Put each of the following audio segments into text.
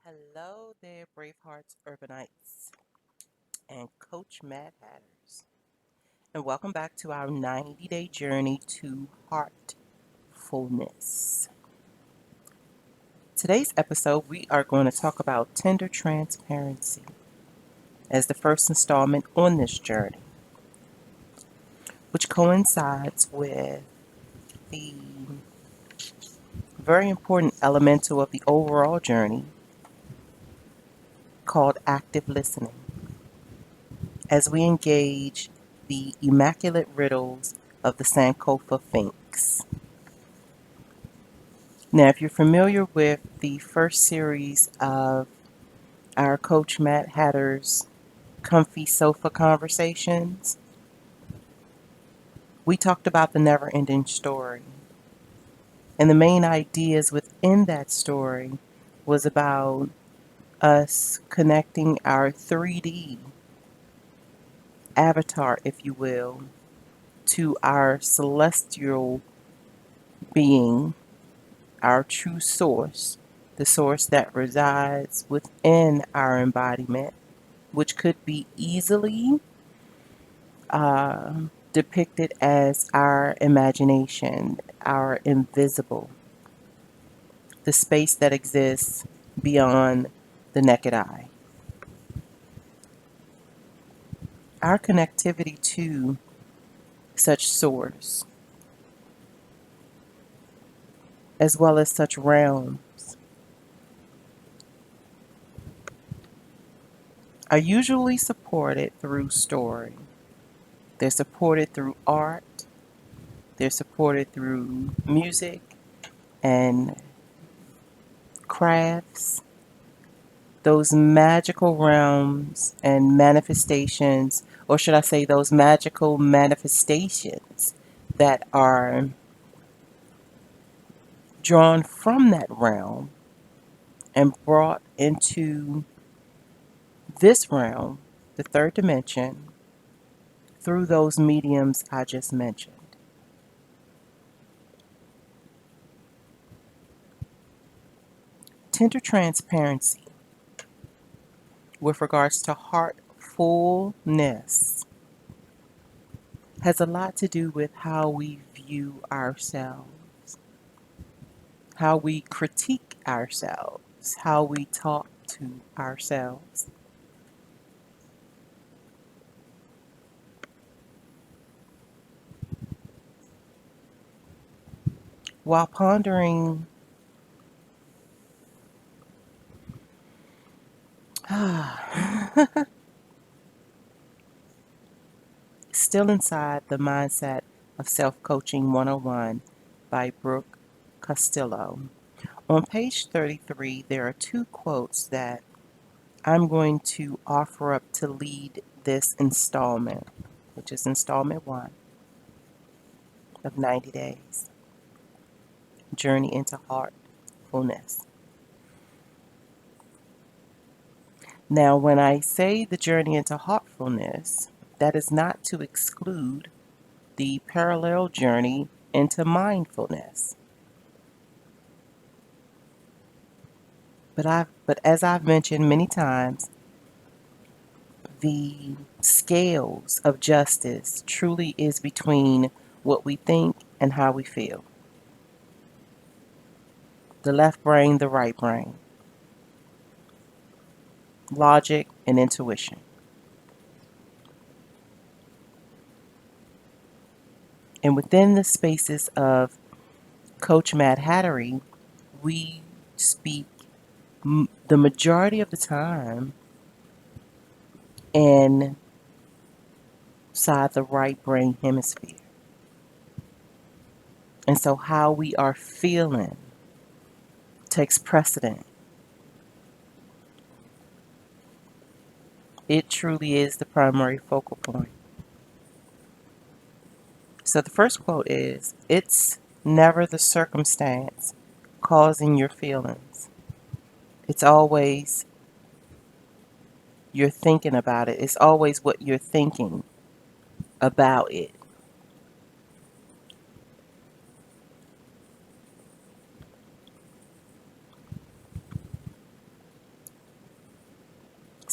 Hello there, Bravehearts, Urbanites, and Coach Mad Hatters. And welcome back to our 90-day journey to heartfulness. Today's episode, we are going to talk about tender transparency as the first installment on this journey, which coincides with the very important elemental of the overall journey called active listening, as we engage the immaculate riddles of the Sankofa Sphinx. Now, if you're familiar with the first series of our Coach Matt Hatter's Comfy Sofa Conversations, we talked about the never ending story. And the main ideas within that story was about us connecting our 3D avatar, if you will, to our celestial being, our true source, the source that resides within our embodiment, which could be easily uh, depicted as our imagination, our invisible, the space that exists beyond the naked eye. Our connectivity to such source, as well as such realms, are usually supported through story. They're supported through art, they're supported through music and crafts, those magical realms and manifestations, or should I say, those magical manifestations that are drawn from that realm and brought into this realm, the third dimension, through those mediums I just mentioned. Tender transparency with regards to heartfulness has a lot to do with how we view ourselves, how we critique ourselves, how we talk to ourselves. While pondering Still Inside the Mindset of Self-Coaching 101 by Brooke Castillo. On page 33, there are two quotes that I'm going to offer up to lead this installment, which is installment 1 of 90 Days, Journey into Heartfulness. Now, when I say the journey into heartfulness, that is not to exclude the parallel journey into mindfulness. But as I've mentioned many times, the scales of justice truly is between what we think and how we feel. The left brain, the right brain, logic and intuition. And within the spaces of Coach Mad Hattery, we speak the majority of the time inside the right brain hemisphere. And so how we are feeling takes precedent. It truly is the primary focal point. So the first quote is, "It's never the circumstance causing your feelings. It's always you're thinking about it. It's always what you're thinking about it."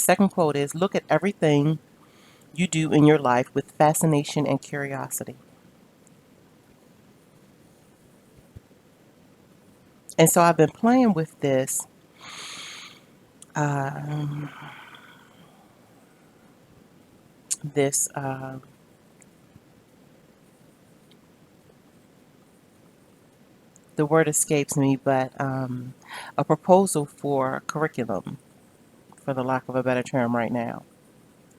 second quote is, look at everything you do in your life with fascination and curiosity. And so I've been playing with um, this the word escapes me, but a proposal for curriculum, for the lack of a better term right now,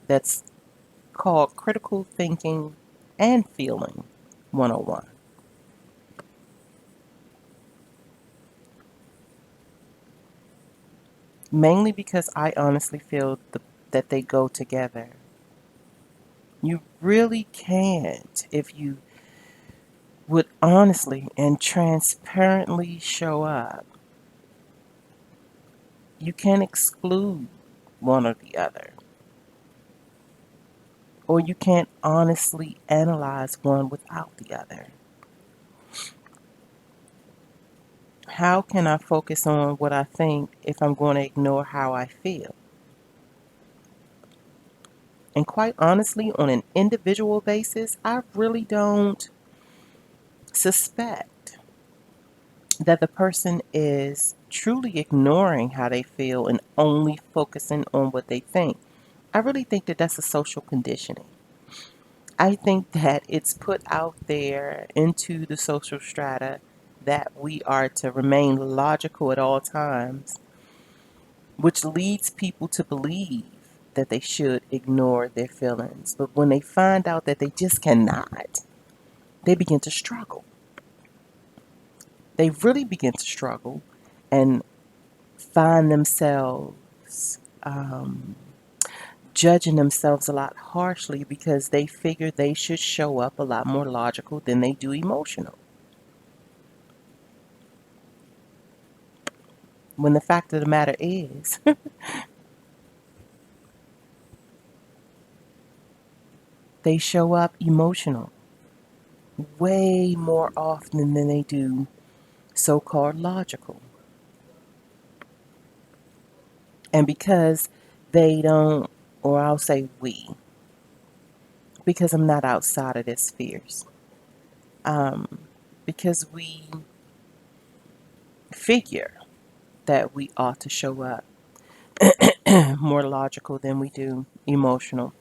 that's called Critical Thinking and Feeling 101. Mainly because I honestly feel that they go together. You really can't, if you would honestly and transparently show up, you can't exclude one or the other. Or you can't honestly analyze one without the other. How can I focus on what I think if I'm going to ignore how I feel? And quite honestly, on an individual basis, I really don't suspect that the person is truly ignoring how they feel and only focusing on what they think. I really think that that's a social conditioning. I think that it's put out there into the social strata that we are to remain logical at all times, which leads people to believe that they should ignore their feelings. But when they find out that they just cannot, they begin to struggle. They really begin to struggle and find themselves judging themselves a lot harshly because they figure they should show up a lot more logical than they do emotional. When the fact of the matter is, they show up emotional way more often than they do so called logical. And because they don't, or I'll say we, because I'm not outside of their spheres, because we figure that we ought to show up more logical than we do emotional.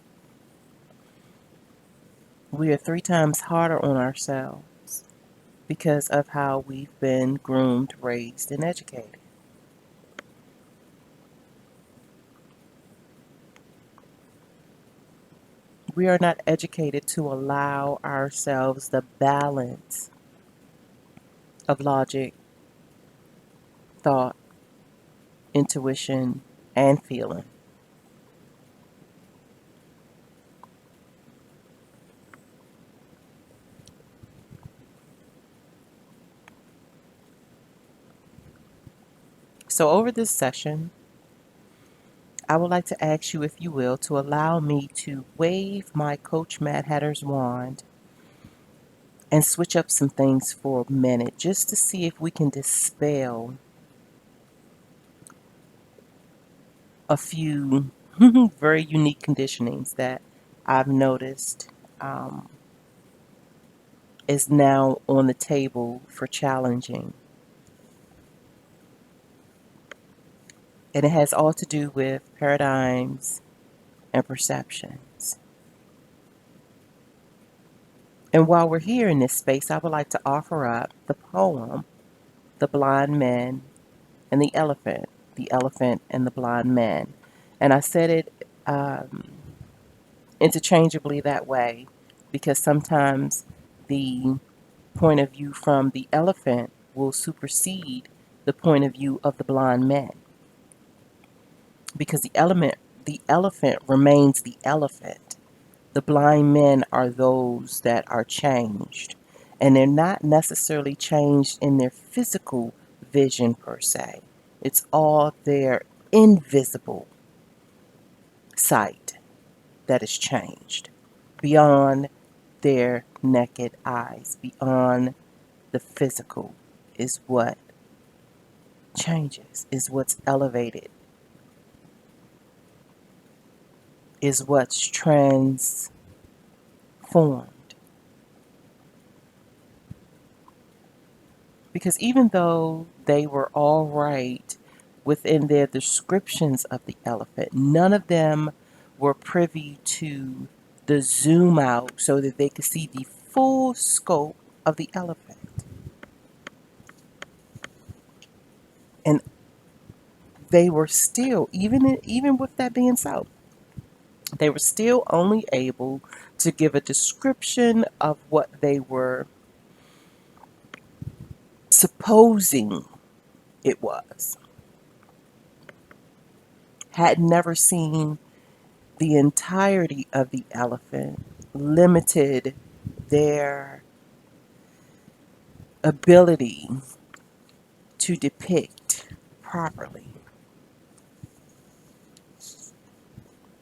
We are three times harder on ourselves because of how we've been groomed, raised, and educated. We are not educated to allow ourselves the balance of logic, thought, intuition, and feeling. So, over this session, I would like to ask you, if you will, to allow me to wave my Coach Mad Hatter's wand and switch up some things for a minute just to see if we can dispel a few very unique conditionings that I've noticed is now on the table for challenging. And it has all to do with paradigms and perceptions. And while we're here in this space, I would like to offer up the poem, The Blind Man and the elephant and the blind man. And I said it interchangeably that way because sometimes the point of view from the elephant will supersede the point of view of the blind man, because the elephant remains the elephant. The blind men are those that are changed, and they're not necessarily changed in their physical vision per se. It's all their invisible sight that is changed beyond their naked eyes, beyond the physical is what changes, is what's elevated. is what's transformed. Because even though they were all right within their descriptions of the elephant, none of them were privy to the zoom out so that they could see the full scope of the elephant. And they were still, even with that being so, they were still only able to give a description of what they were supposing it was. Had never seen the entirety of the elephant, limited their ability to depict properly.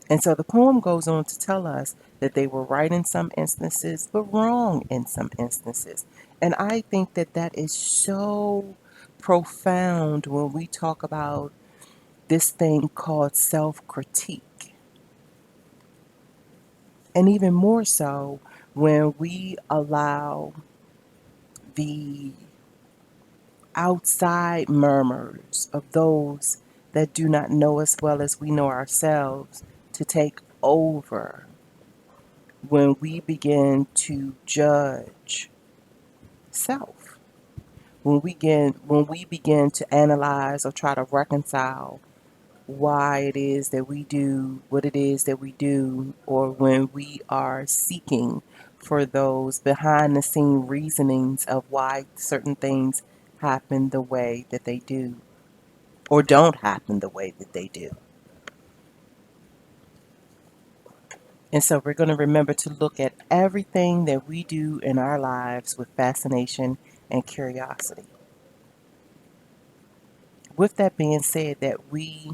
And so the poem goes on to tell us that they were right in some instances, but wrong in some instances. And I think that that is so profound when we talk about this thing called self critique. And even more so when we allow the outside murmurs of those that do not know as well as we know ourselves to take over when we begin to judge self, when we begin to analyze or try to reconcile why it is that we do what it is that we do, or when we are seeking for those behind the scene reasonings of why certain things happen the way that they do or don't happen the way that they do. And so we're going to remember to look at everything that we do in our lives with fascination and curiosity. With that being said, that we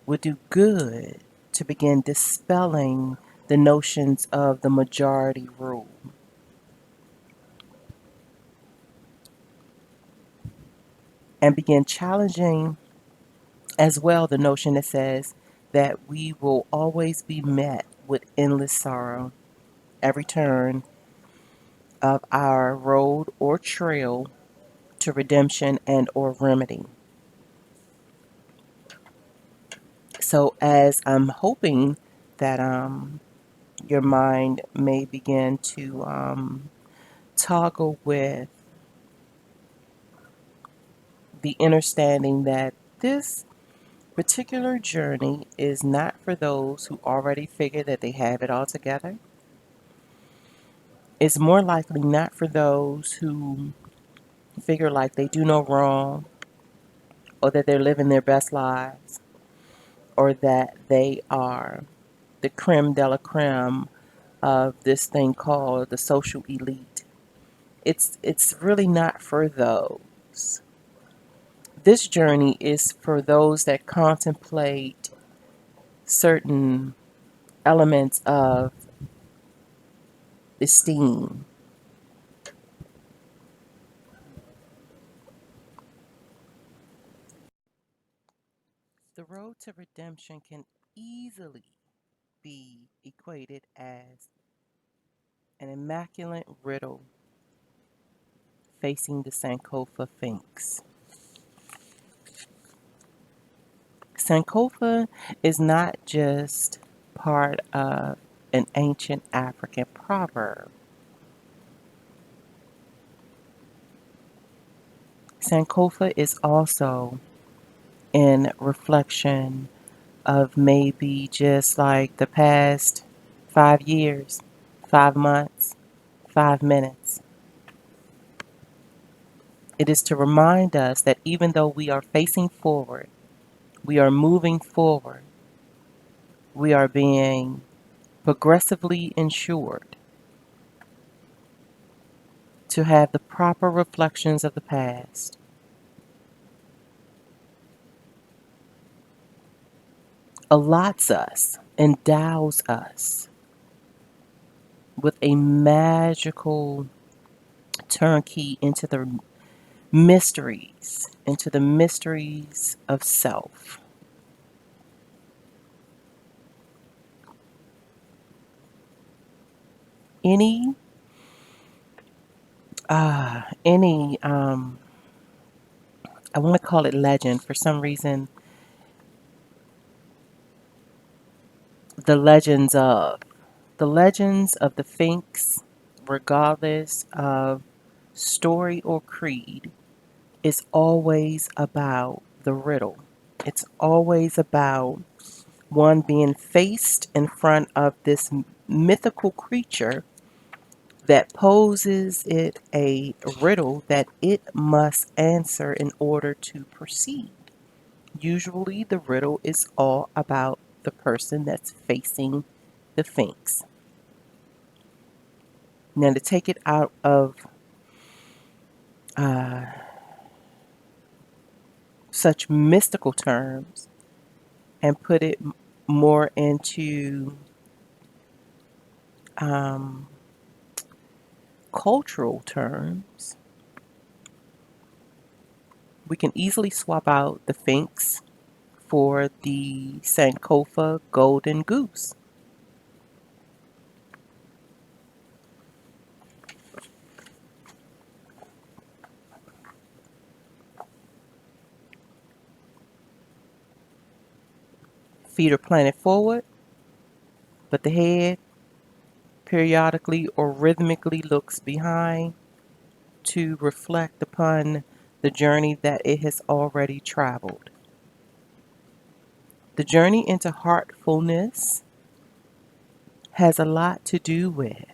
would do good to begin dispelling the notions of the majority rule and begin challenging as well the notion that says that we will always be met with endless sorrow every turn of our road or trail to redemption and or remedy. So as I'm hoping that your mind may begin to toggle with the understanding that this particular journey is not for those who already figure that they have it all together. It's more likely not for those who figure like they do no wrong, or that they're living their best lives, or that they are the creme de la creme of this thing called the social elite. It's really not for those. This journey is for those that contemplate certain elements of esteem. The road to redemption can easily be equated as an immaculate riddle facing the Sankofa Sphinx. Sankofa is not just part of an ancient African proverb. Sankofa is also in reflection of maybe just like the past 5 years, 5 months, 5 minutes. It is to remind us that even though we are facing forward, we are moving forward, we are being progressively ensured to have the proper reflections of the past, allots us, endows us with a magical turnkey into the mysteries of self. any any I want to call it legend for some reason, the legends of the legends of the Sphinx, regardless of story or creed, is always about the riddle. It's always about one being faced in front of this mythical creature that poses it a riddle that it must answer in order to proceed. Usually, the riddle is all about the person that's facing the Sphinx. Now, to take it out of uh, such mystical terms and put it more into um, cultural terms, we can easily swap out the Sphinx for the Sankofa golden goose. Feet are planted forward, but the head periodically or rhythmically looks behind to reflect upon the journey that it has already traveled. The journey into heartfulness has a lot to do with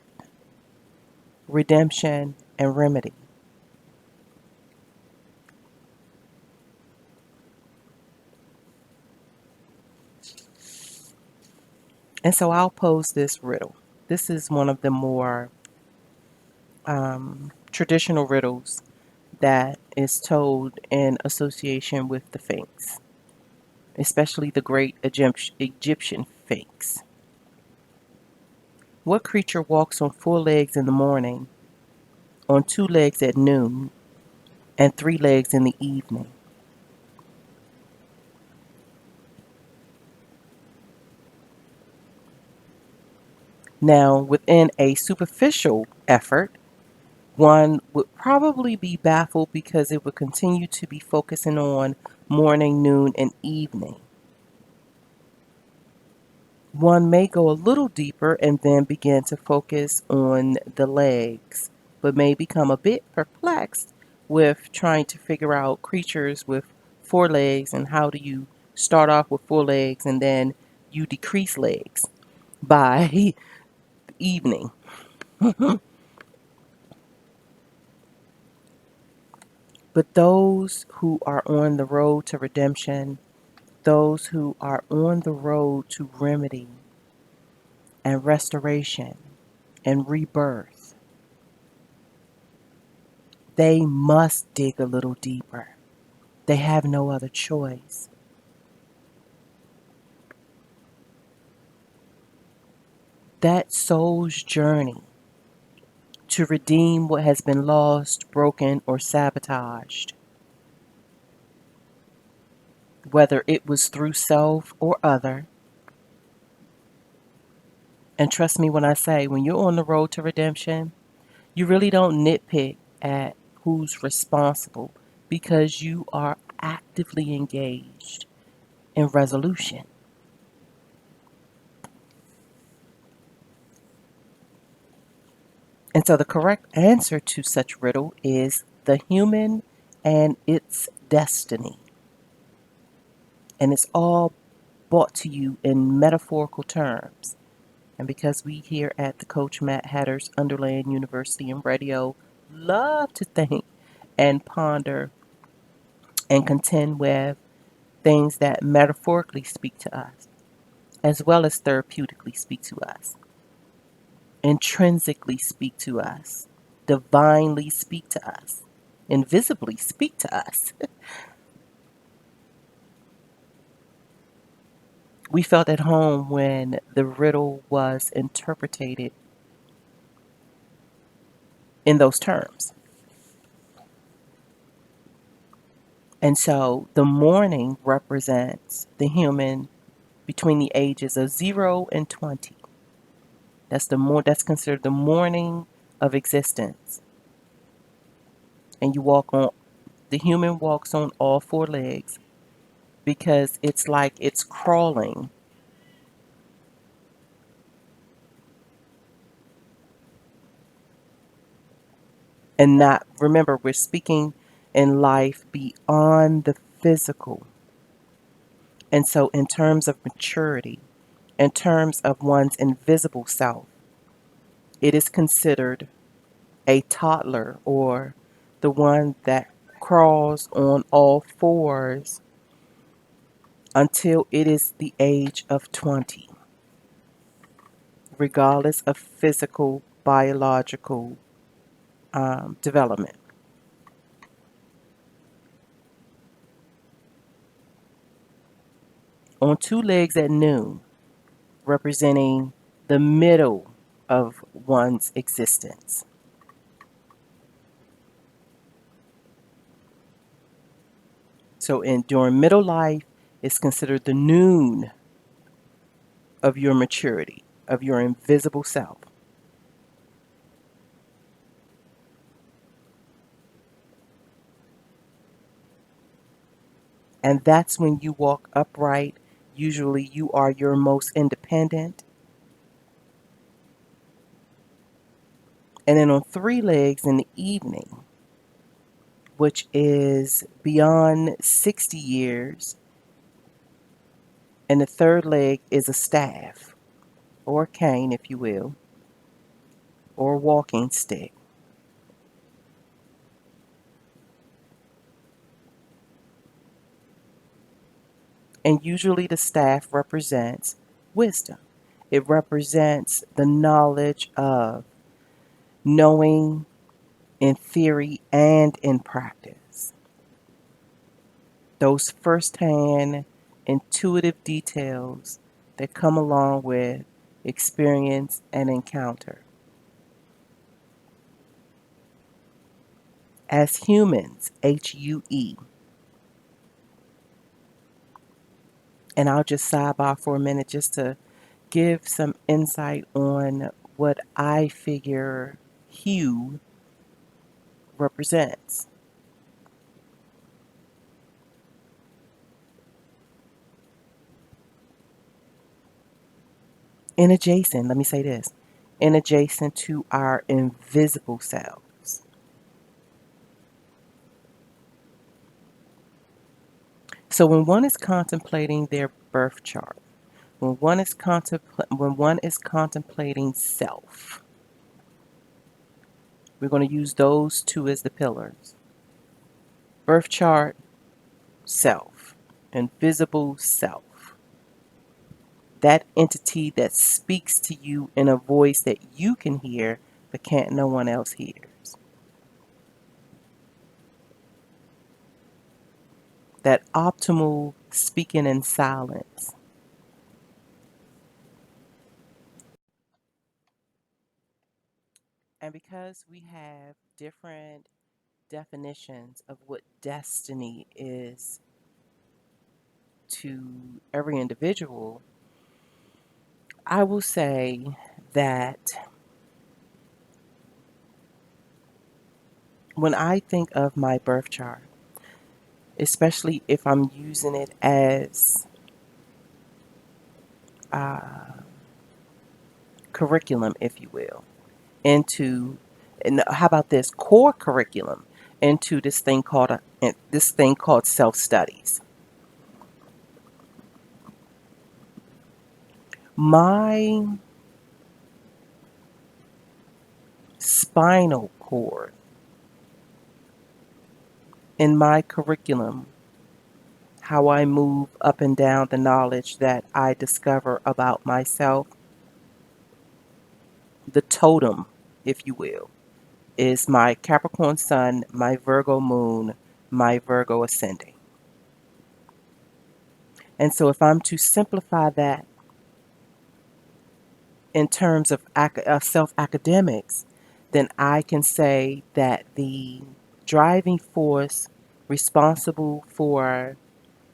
redemption and remedy. And so I'll pose this riddle. This is one of the more traditional riddles that is told in association with the Sphinx, especially the great Egyptian Sphinx. What creature walks on 4 legs in the morning, on 2 legs at noon, and 3 legs in the evening? Now, within a superficial effort, one would probably be baffled because it would continue to be focusing on morning, noon, and evening. One may go a little deeper and then begin to focus on the legs, but may become a bit perplexed with trying to figure out creatures with 4 legs and how do you start off with 4 legs and then you decrease legs by evening. But those who are on the road to redemption, those who are on the road to remedy and restoration and rebirth, they must dig a little deeper. They have no other choice. That soul's journey to redeem what has been lost, broken, or sabotaged, whether it was through self or other. And trust me when I say, when you're on the road to redemption, you really don't nitpick at who's responsible because you are actively engaged in resolution. And so the correct answer to such riddle is the human and its destiny. And it's all brought to you in metaphorical terms. And because we here at the Coach Matt Hatter's Underland University and Radio love to think and ponder and contend with things that metaphorically speak to us, as well as therapeutically speak to us, intrinsically speak to us, divinely speak to us, invisibly speak to us. We felt at home when the riddle was interpreted in those terms. And so the morning represents the human between the ages of 0 and 20. That's considered the morning of existence. And the human walks on all four legs because it's like it's crawling. And not, remember, we're speaking in life beyond the physical. And so, in terms of maturity, in terms of one's invisible self, it is considered a toddler or the one that crawls on all fours until it is the age of 20, regardless of physical, biological development. On two legs at noon, representing the middle of one's existence. So during middle life, it's considered the noon of your maturity, of your invisible self. And that's when you walk upright. Usually you are your most independent. And then on three legs in the evening, which is beyond 60 years, and the third leg is a staff or a cane, if you will, or a walking stick. And usually the staff represents wisdom. It represents the knowledge of knowing in theory and in practice. Those firsthand intuitive details that come along with experience and encounter. As humans, HUE, and I'll just sidebar for a minute just to give some insight on what I figure hue represents. In adjacent, let me say this, in adjacent to our invisible selves. So when one is contemplating their birth chart, when one is contemplating self, we're going to use those two as the pillars. Birth chart, self, invisible self. That entity that speaks to you in a voice that you can hear but can't no one else hears. That optimal speaking in silence. And because we have different definitions of what destiny is to every individual, I will say that when I think of my birth chart, especially if I'm using it as uh, curriculum, if you will, into, and how about this core curriculum into this thing called self studies. My spinal cord in my curriculum, how I move up and down the knowledge that I discover about myself, the totem, if you will, is my Capricorn sun, my Virgo moon, my Virgo ascending. And so if I'm to simplify that in terms of self academics, then I can say that the driving force responsible for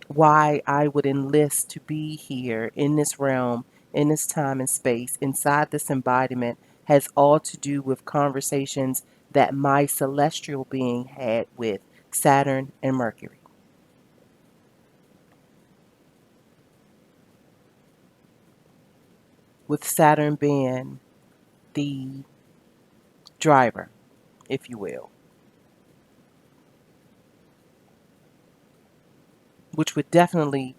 why I would enlist to be here in this realm in this time and space, inside this embodiment, has all to do with conversations that my celestial being had with Saturn and Mercury. With Saturn being the driver, if you will, which would definitely,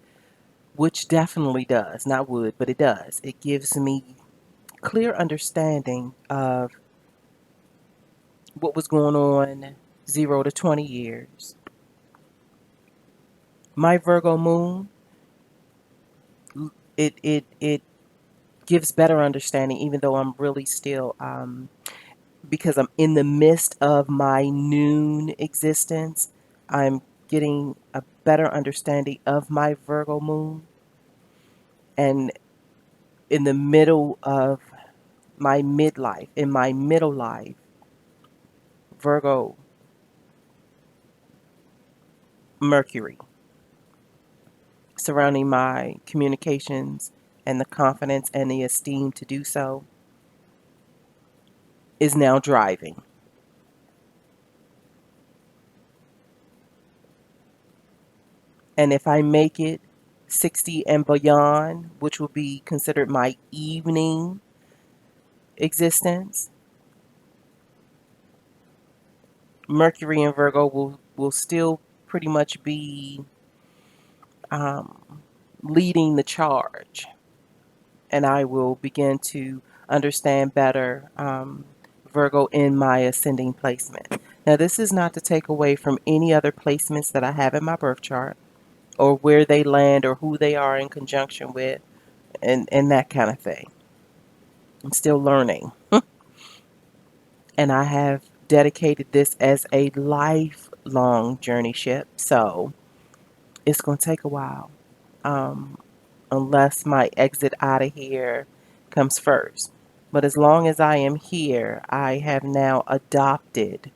which definitely does, not would, but it does. It gives me clear understanding of what was going on 0 to 20 years. My Virgo moon, it gives better understanding, even though I'm really still because I'm in the midst of my noon existence. I'm getting a better understanding of my Virgo moon, and in the middle of my midlife, in my middle life, Virgo Mercury surrounding my communications and the confidence and the esteem to do so is now driving. And if I make it 60 and beyond, which will be considered my evening existence, Mercury and Virgo will still pretty much be um, leading the charge. And I will begin to understand better Virgo in my ascending placement. Now, this is not to take away from any other placements that I have in my birth chart, or where they land, or who they are in conjunction with, and that kind of thing. I'm still learning. And I have dedicated this as a lifelong journey ship. So it's going to take a while, um, unless my exit out of here comes first. But as long as I am here, I have now adopted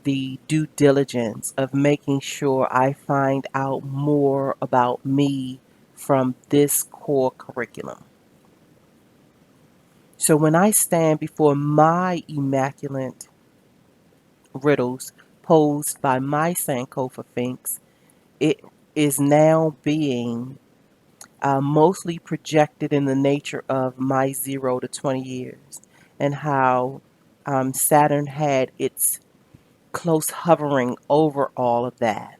the due diligence of making sure I find out more about me from this core curriculum. So when I stand before my immaculate riddles posed by my Sankofa Finks, it is now being mostly projected in the nature of my 0 to 20 years, and how Saturn had its close hovering over all of that.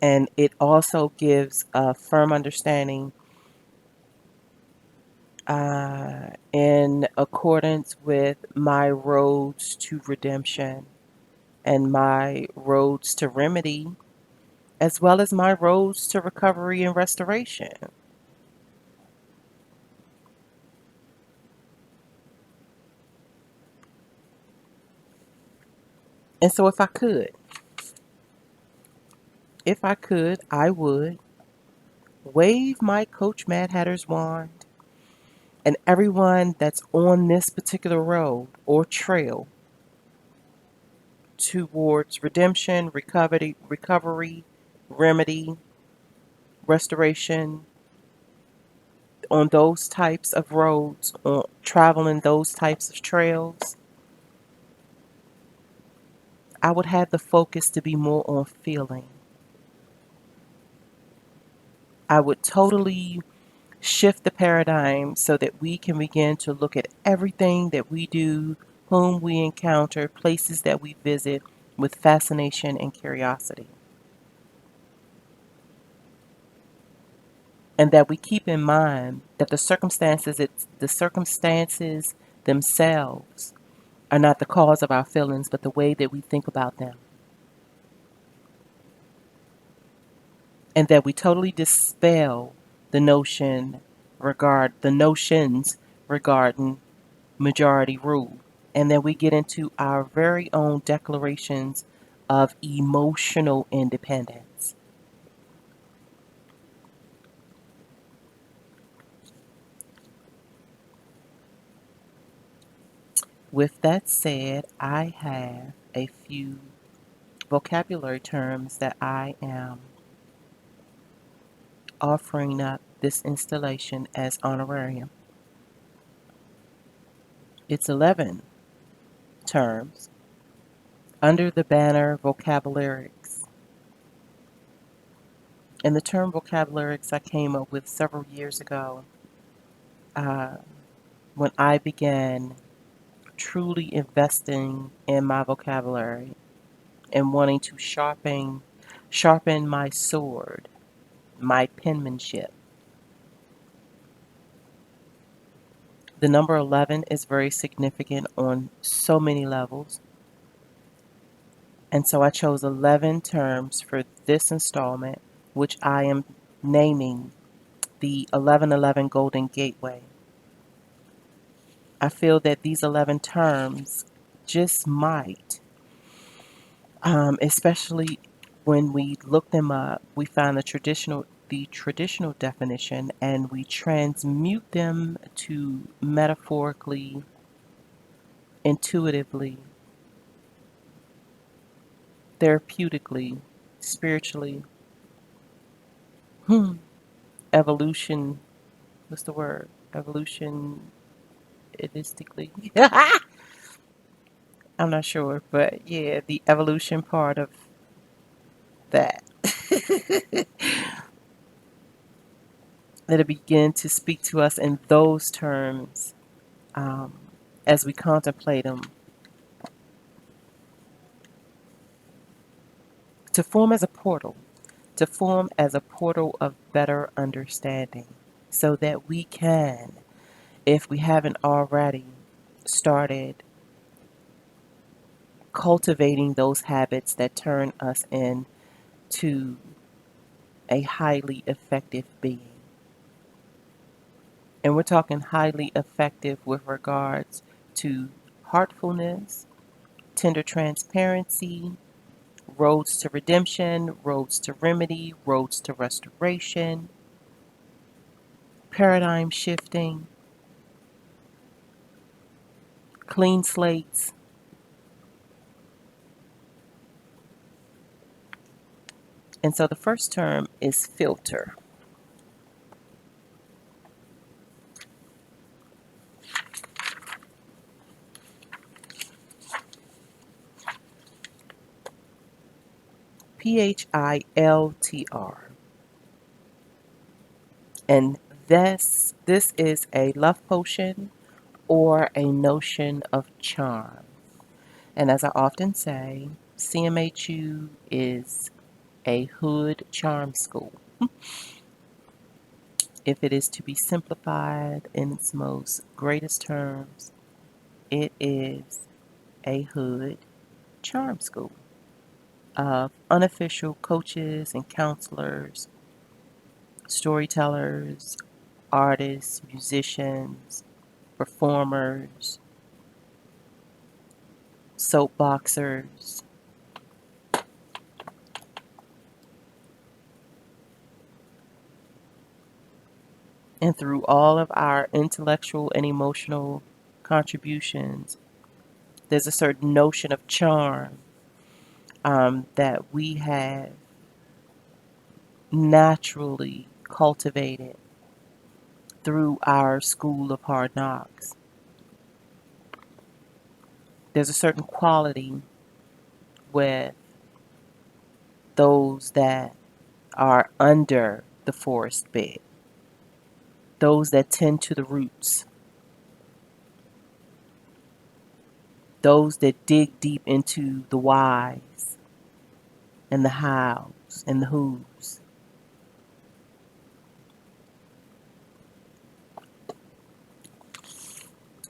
And it also gives a firm understanding in accordance with my roads to redemption and my roads to remedy, as well as my roads to recovery and restoration. And so if I could, I would wave my Coach Mad Hatter's wand, and everyone that's on this particular road or trail towards redemption, recovery, remedy, restoration, on those types of roads, on traveling those types of trails, I would have the focus to be more on feeling. I would totally shift the paradigm so that we can begin to look at everything that we do, whom we encounter, places that we visit with fascination and curiosity. And that we keep in mind that the circumstances themselves are not the cause of our feelings, but the way that we think about them. And that we totally dispel the notions regarding majority rule. And then we get into our very own declarations of emotional independence. With that said, I have a few vocabulary terms that I am offering up this installation as honorarium. It's 11 terms under the banner Vocabularics. And the term Vocabularics I came up with several years ago uh, when I began truly investing in my vocabulary and wanting to sharpen my sword, my penmanship. The number 11 is very significant on so many levels. And so I chose 11 terms for this installment, which I am naming the 1111 Golden Gateway. I feel that these 11 terms just might, especially when we look them up, we find the traditional definition and we transmute them to metaphorically, intuitively, therapeutically, spiritually, evolution. What's the word? Evolutionistically. I'm not sure, but yeah, the evolution part of that. Let it begin to speak to us in those terms um, as we contemplate them. To form as a portal, to form as a portal of better understanding, so that we can, if we haven't already, started cultivating those habits that turn us into a highly effective being. And we're talking highly effective with regards to heartfulness, tender transparency, roads to redemption, roads to remedy, roads to restoration, paradigm shifting, clean slates. And so the first term is filter. PHILTR. And this is a love potion or a notion of charm. And as I often say, CMHU is a hood charm school. If it is to be simplified in its most greatest terms, it is a hood charm school of unofficial coaches and counselors, storytellers, artists, musicians, performers, soapboxers, and through all of our intellectual and emotional contributions, there's a certain notion of charm that we have naturally cultivated through our school of hard knocks. There's a certain quality with those that are under the forest bed, those that tend to the roots, those that dig deep into the whys and the hows and the whos.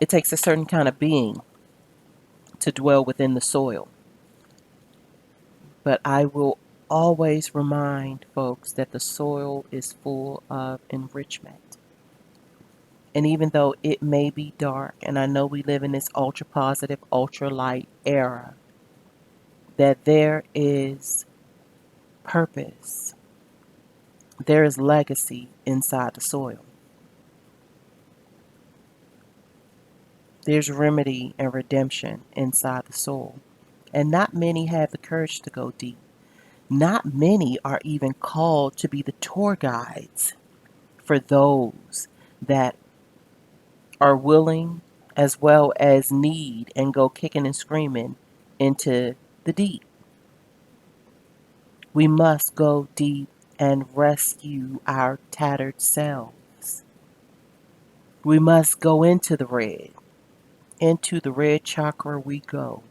It takes a certain kind of being to dwell within the soil. But I will always remind folks that the soil is full of enrichment. And even though it may be dark, and I know we live in this ultra positive, ultra light era, that there is purpose, there is legacy inside the soil. There's remedy and redemption inside the soul. And not many have the courage to go deep. Not many are even called to be the tour guides for those that are willing as well as need and go kicking and screaming into the deep. We must go deep and rescue our tattered selves. We must go into the red. Into the red chakra we go.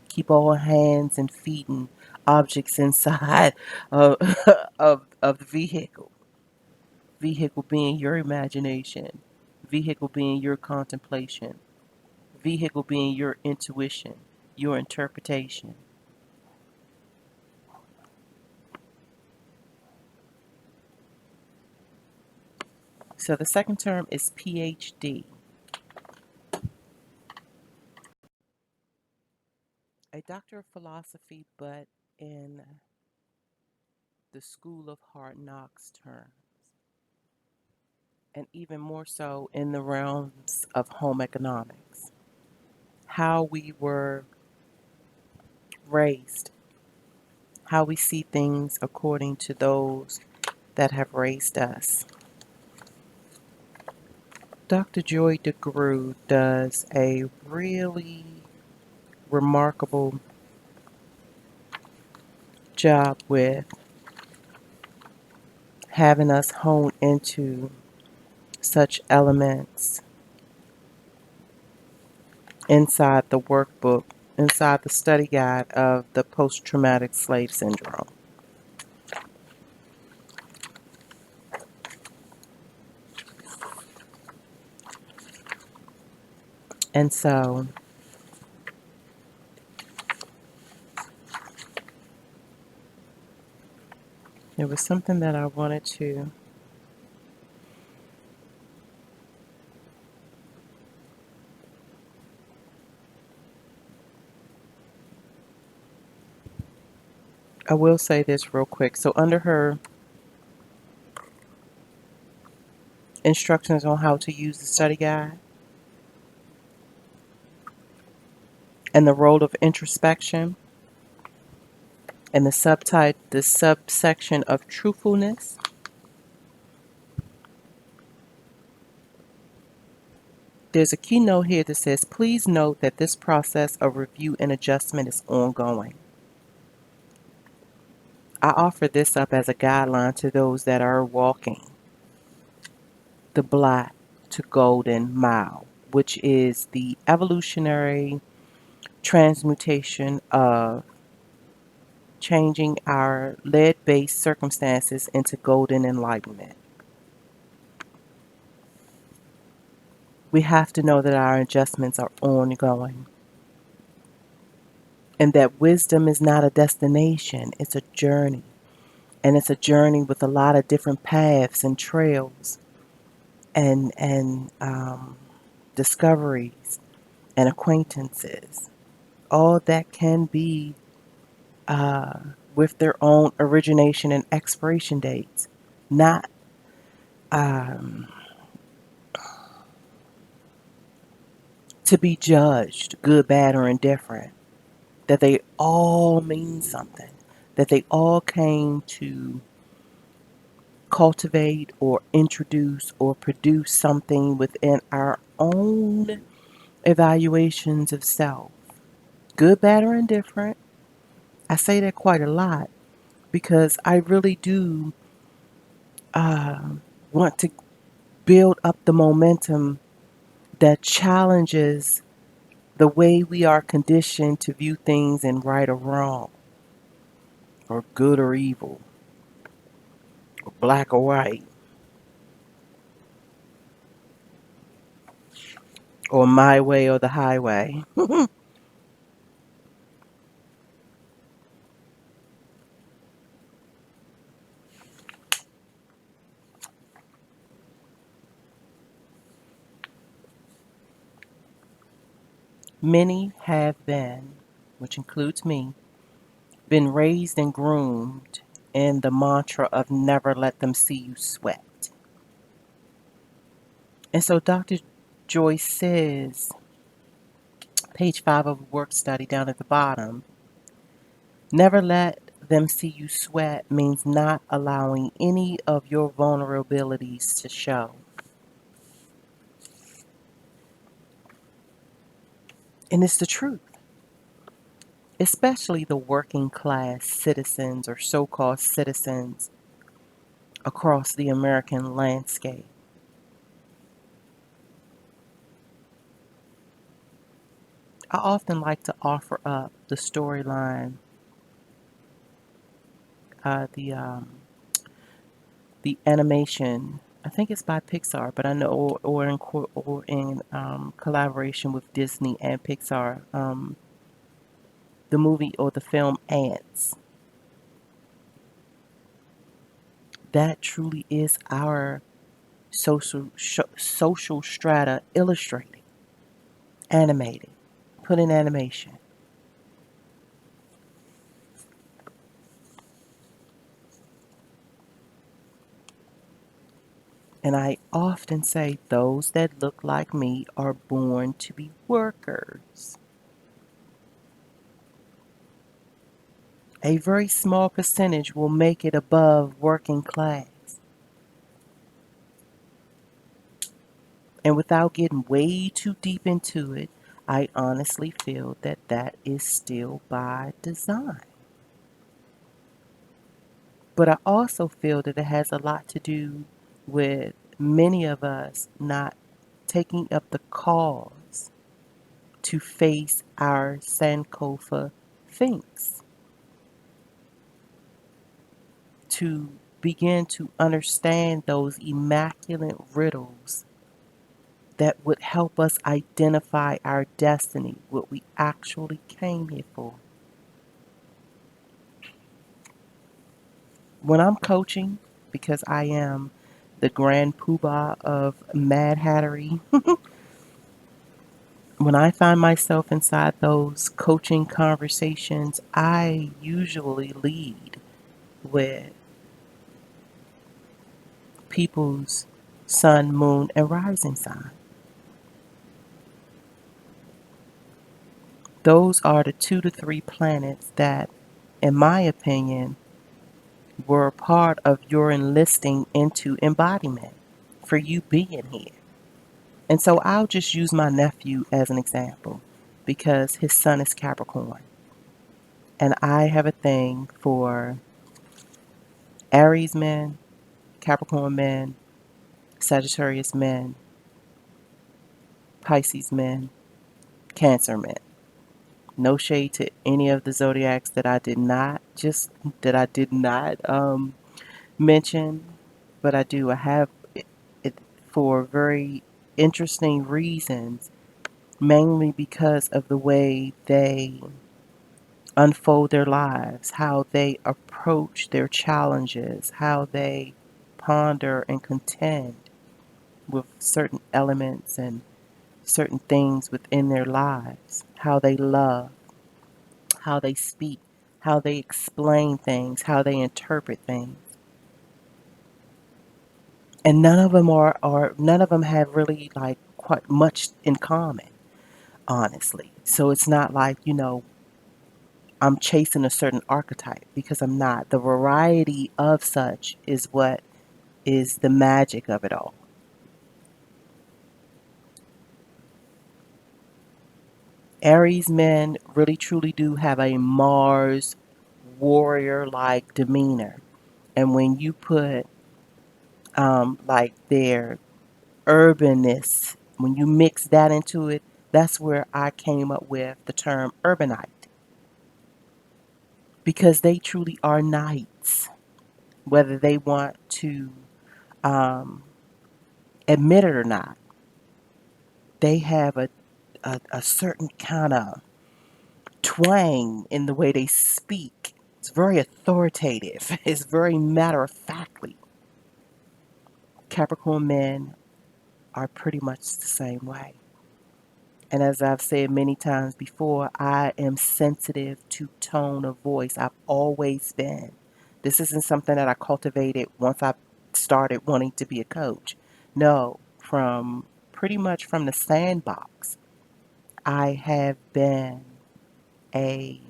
Keep all hands and feet and objects inside of, of the vehicle. Vehicle being your imagination. Vehicle being your contemplation. Vehicle being your intuition, your interpretation. So the second term is PhD, a doctor of philosophy, but in the school of hard knocks terms, and even more so in the realms of home economics. How we were raised, how we see things according to those that have raised us. Dr. Joy DeGruy does a really remarkable job with having us hone into such elements inside the workbook, inside the study guide of the post traumatic slave syndrome. And so there was something that I wanted to I will say this real quick. So under her instructions on how to use the study guide and the role of introspection and the subsection of truthfulness, there's a keynote here that says, please note that this process of review and adjustment is ongoing. I offer this up as a guideline to those that are walking the black to golden mile, which is the evolutionary transmutation of changing our lead based circumstances into golden enlightenment. We have to know that our adjustments are ongoing and that wisdom is not a destination, it's a journey. And it's a journey with a lot of different paths and trails and discoveries and acquaintances. All that can be uh, with their own origination and expiration dates, not um, to be judged, good, bad, or indifferent. That they all mean something. That they all came to cultivate or introduce or produce something within our own evaluations of self. Good, bad, or indifferent. I say that quite a lot because I really do uh, want to build up the momentum that challenges the way we are conditioned to view things in right or wrong, or good or evil, or black or white, or my way or the highway. Many have been, which includes me, been raised and groomed in the mantra of never let them see you sweat. And so Dr. Joyce says, page 5 of work study down at the bottom, never let them see you sweat means not allowing any of your vulnerabilities to show. And it's the truth, especially the working class citizens or so called citizens across the American landscape. I often like to offer up the storyline, uh, the um, the animation. I think it's by Pixar, but I know or in collaboration with Disney and Pixar. The movie or the film Ants. That truly is our social strata illustrated, animated, put in animation. And I often say those that look like me are born to be workers. A very small percentage will make it above working class. And without getting way too deep into it, I honestly feel that that is still by design. But I also feel that it has a lot to do with many of us not taking up the cause to face our Sankofa thinks, to begin to understand those immaculate riddles that would help us identify our destiny, what we actually came here for. When I'm coaching, because I am the grand poobah of Mad Hattery, when I find myself inside those coaching conversations, I usually lead with people's sun, moon, and rising sign. Those are the 2 to 3 planets that, in my opinion, were a part of your enlisting into embodiment for you being here. And so I'll just use my nephew as an example because his son is Capricorn. And I have a thing for Aries men, Capricorn men, Sagittarius men, Pisces men, Cancer men. No shade to any of the zodiacs that I did not mention, but I do. I have it for very interesting reasons, mainly because of the way they unfold their lives, how they approach their challenges, how they ponder and contend with certain elements and certain things within their lives, how they love, how they speak, how they explain things, how they interpret things. And none of them have really like quite much in common, honestly. So it's not like, I'm chasing a certain archetype because I'm not. The variety of such is what is the magic of it all. Aries men really truly do have a Mars warrior like demeanor. And when you put like their urbanness, when you mix that into it, that's where I came up with the term urbanite because they truly are knights, whether they want to um, admit it or not. They have a certain kind of twang in the way they speak. It's very authoritative. It's very matter of factly. Capricorn men are pretty much the same way. And as I've said many times before, I am sensitive to tone of voice. I've always been. This isn't something that I cultivated once I started wanting to be a coach. No, from pretty much from the sandbox, I have been a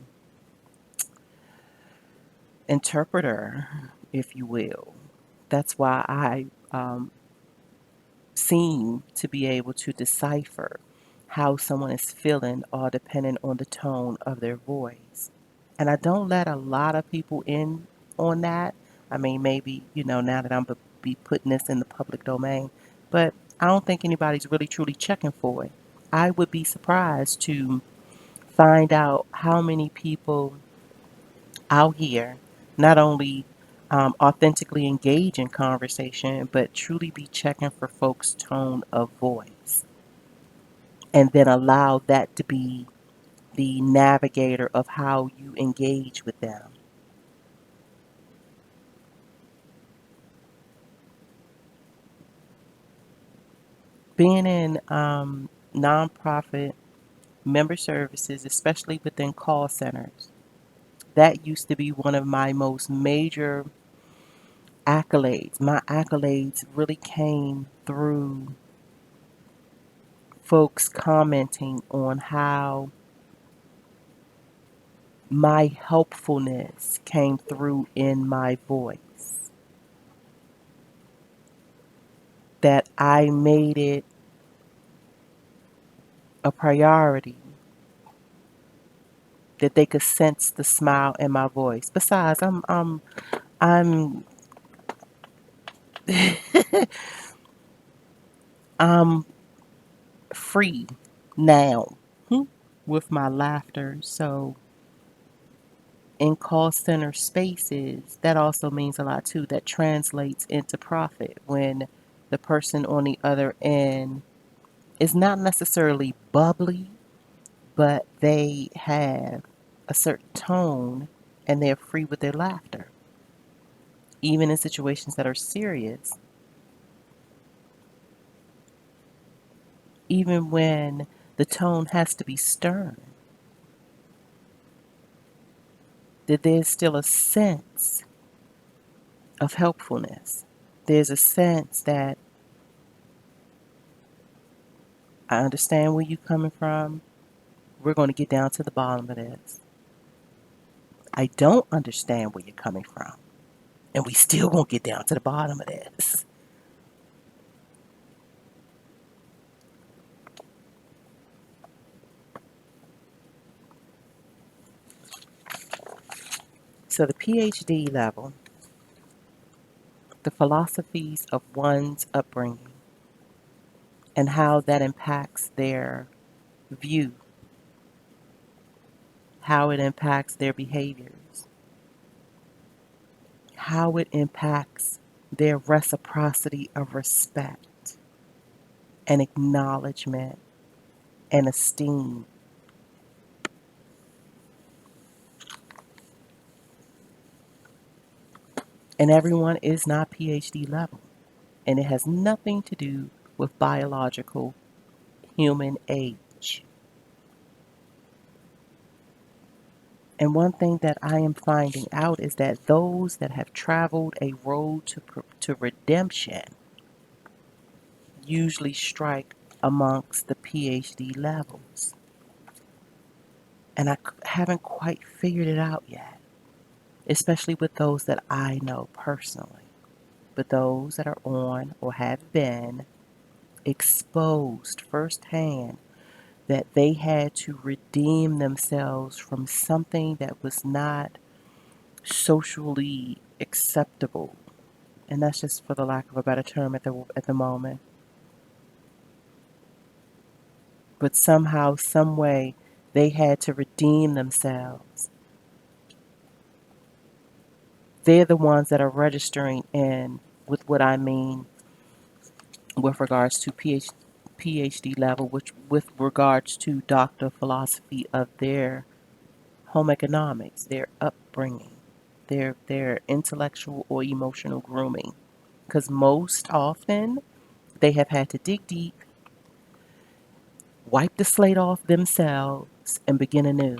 interpreter, if you will. That's why I seem to be able to decipher how someone is feeling, all depending on the tone of their voice. And I don't let a lot of people in on that. I mean, maybe, now that I'm be putting this in the public domain, but I don't think anybody's really truly checking for it. I would be surprised to find out how many people out here not only authentically engage in conversation, but truly be checking for folks' tone of voice and then allow that to be the navigator of how you engage with them. Being in nonprofit member services, especially within call centers, that used to be one of my most major accolades. My accolades really came through folks commenting on how my helpfulness came through in my voice, that I made it a priority, that they could sense the smile in my voice. Besides, I'm I'm free now with my laughter. So in call center spaces, that also means a lot too. That translates into profit when the person on the other end is not necessarily bubbly, but they have a certain tone and they're free with their laughter, even in situations that are serious, even when the tone has to be stern, that there's still a sense of helpfulness. There's a sense that I understand where you're coming from. We're going to get down to the bottom of this. I don't understand where you're coming from. And we still going to get down to the bottom of this. So the PhD level, the philosophies of one's upbringing and how that impacts their view, how it impacts their behaviors, how it impacts their reciprocity of respect and acknowledgement and esteem. And everyone is not PhD level. And it has nothing to do with biological human age. And one thing that I am finding out is that those that have traveled a road to redemption usually strike amongst the PhD levels. And I haven't quite figured it out yet, especially with those that I know personally. But those that are on or have been exposed firsthand that they had to redeem themselves from something that was not socially acceptable. And that's just for the lack of a better term at the moment. But somehow, some way, they had to redeem themselves. They're the ones that are registering in with what I mean with regards to PhD level, which with regards to doctor of philosophy of their home economics, their upbringing, their intellectual or emotional grooming. Because most often they have had to dig deep, wipe the slate off themselves, and begin anew.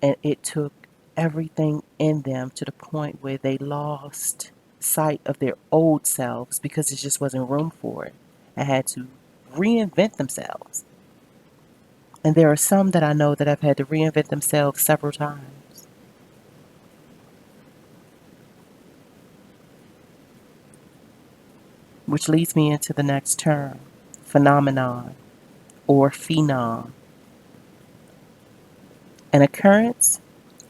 And it took everything in them to the point where they lost sight of their old selves because there just wasn't room for it and had to reinvent themselves. And there are some that I know that have had to reinvent themselves several times. which leads me into the next term, phenomenon or phenom, an occurrence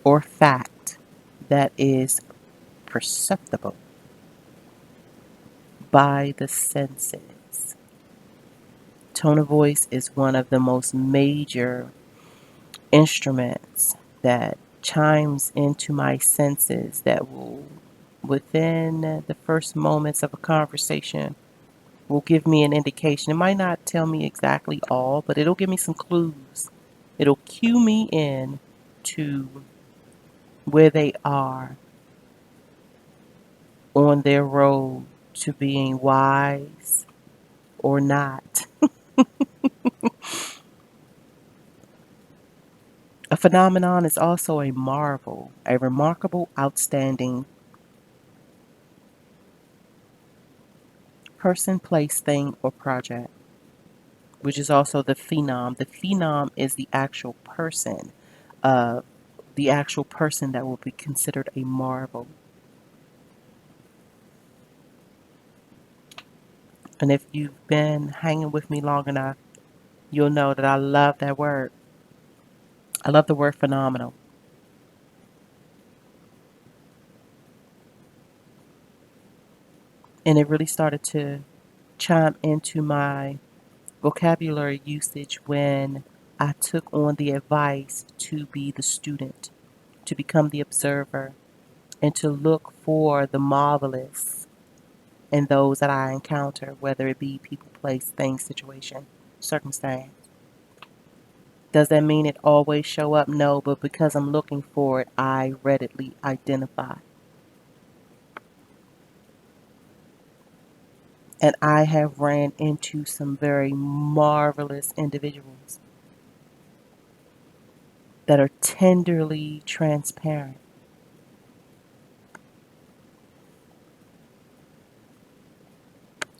or fact that is perceptible by the senses. Tone of voice is one of the most major instruments that chimes into my senses that will, within the first moments of a conversation, will give me an indication. It might not tell me exactly all, but it'll give me some clues. It'll cue me in to where they are on their road to being wise or not. A phenomenon is also a marvel, a remarkable, outstanding person, place, thing, or project, which is also the phenom. The phenom is uh, the actual person that will be considered a marvel. And if you've been hanging with me long enough, you'll know that I love that word. I love the word phenomenal. And it really started to chime into my vocabulary usage when I took on the advice to be the student, to become the observer, and to look for the marvelous in those that I encounter, whether it be people, place, thing, situation, circumstance. Does that mean it always show up? No, but because I'm looking for it, I readily identify. And I have ran into some very marvelous individuals that are tenderly transparent.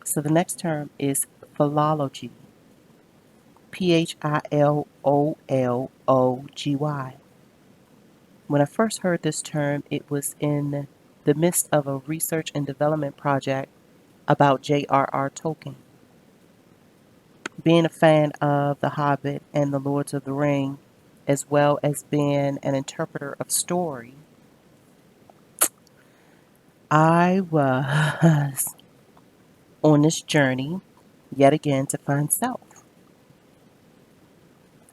So the next term is philology. Philology. When I first heard this term, it was in the midst of a research and development project about J.R.R. Tolkien. Being a fan of The Hobbit and The Lords of the Ring, as well as being an interpreter of story, I was on this journey yet again to find self.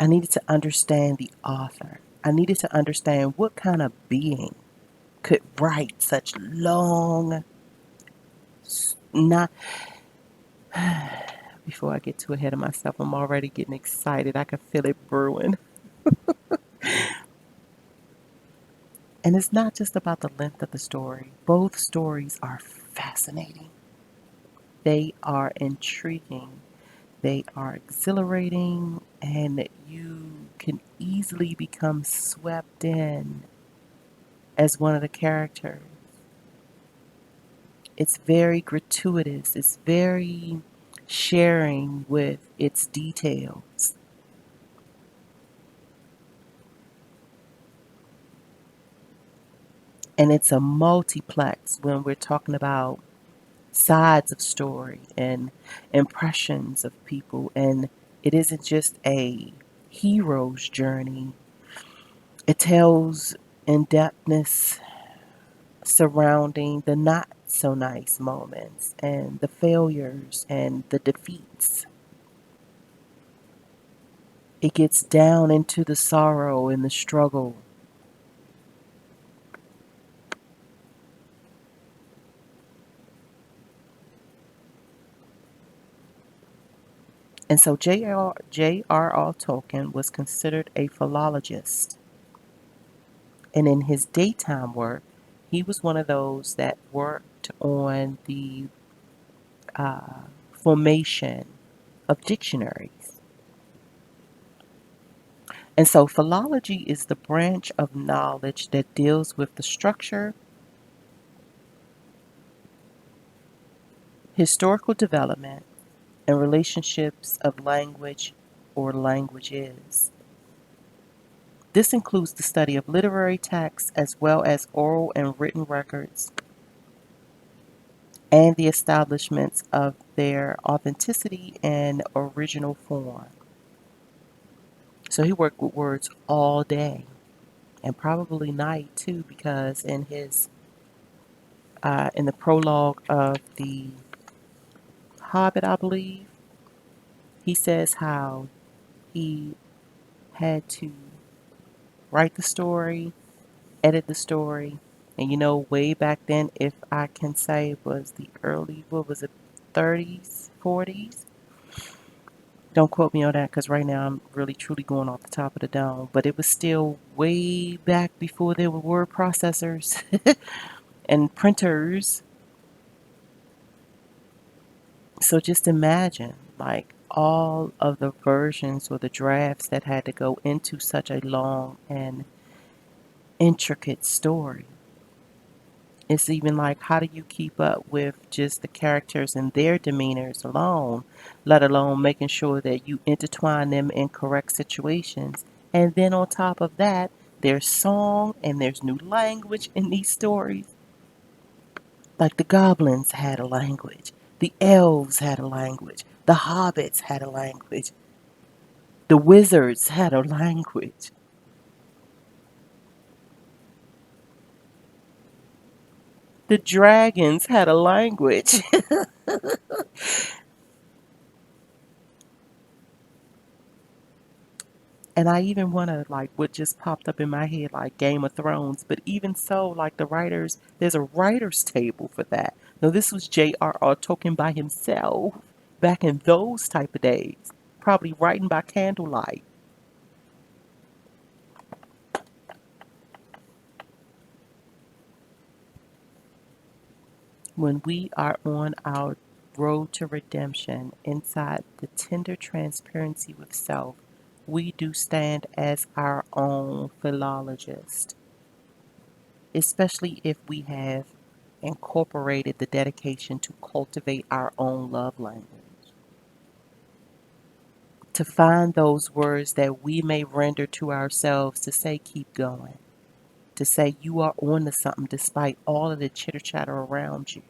I needed to understand the author. I needed to understand what kind of being could write such long, not before I get too ahead of myself. I'm already getting excited. I can feel it brewing. And it's not just about the length of the story. Both stories are fascinating. They are intriguing. They are exhilarating, and you can easily become swept in as one of the characters. It's very gratuitous. It's very sharing with its details. And it's a multiplex when we're talking about sides of story and impressions of people. And it isn't just a hero's journey, it tells in depthness surrounding the not so nice moments and the failures and the defeats. It gets down into the sorrow and the struggle. And so J.R.R. Tolkien was considered a philologist. And in his daytime work, he was one of those that worked on the uh, formation of dictionaries. And so philology is the branch of knowledge that deals with the structure, historical development, and relationships of language or languages. This includes the study of literary texts as well as oral and written records, and the establishments of their authenticity and original form. So he worked with words all day and probably night too, because in the prologue of the Hobbit, I believe, he says how he had to write the story, edit the story, and way back then, if I can say, it was the early, what was it, 30s, 40s? Don't quote me on that because right now I'm really truly going off the top of the dome. But it was still way back before there were word processors and printers. So just imagine like all of the versions or the drafts that had to go into such a long and intricate story. It's even like, how do you keep up with just the characters and their demeanors alone, let alone making sure that you intertwine them in correct situations? And then on top of that, there's song and there's new language in these stories. Like the goblins had a language, the elves had a language, the hobbits had a language, the wizards had a language. The dragons had a language. And I even want to, like, what just popped up in my head, like Game of Thrones. But even so, like the writers, there's a writer's table for that. Now, this was J.R.R. Tolkien by himself back in those type of days, probably writing by candlelight. When we are on our road to redemption inside the tender transparency with self, we do stand as our own philologist, especially if we have incorporated the dedication to cultivate our own love language, to find those words that we may render to ourselves to say, keep going, to say, you are on to something despite all of the chitter chatter around you,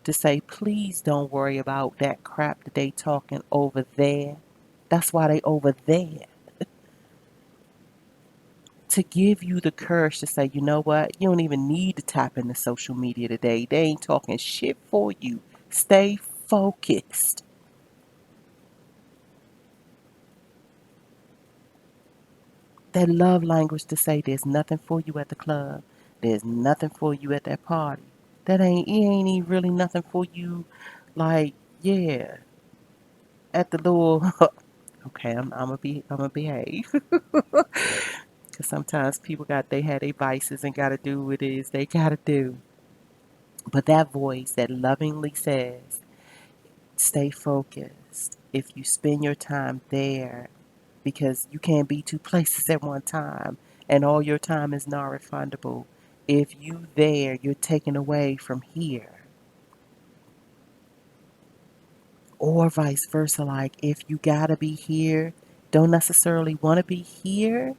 to say, please don't worry about that crap that they talking over there. That's why they over there. To give you the courage to say, you know what, you don't even need to tap into social media today. They ain't talking shit for you. Stay focused. That love language to say there's nothing for you at the club. There's nothing for you at that party. It ain't even really nothing for you, like, yeah, at the little okay, I'm gonna behave. Cause sometimes people they had their vices and gotta do what it is they gotta do. But that voice that lovingly says, stay focused. If you spend your time there, because you can't be two places at one time, and all your time is not refundable. If you there, you're taken away from here. Or vice versa, like if you gotta be here, don't necessarily want to be here,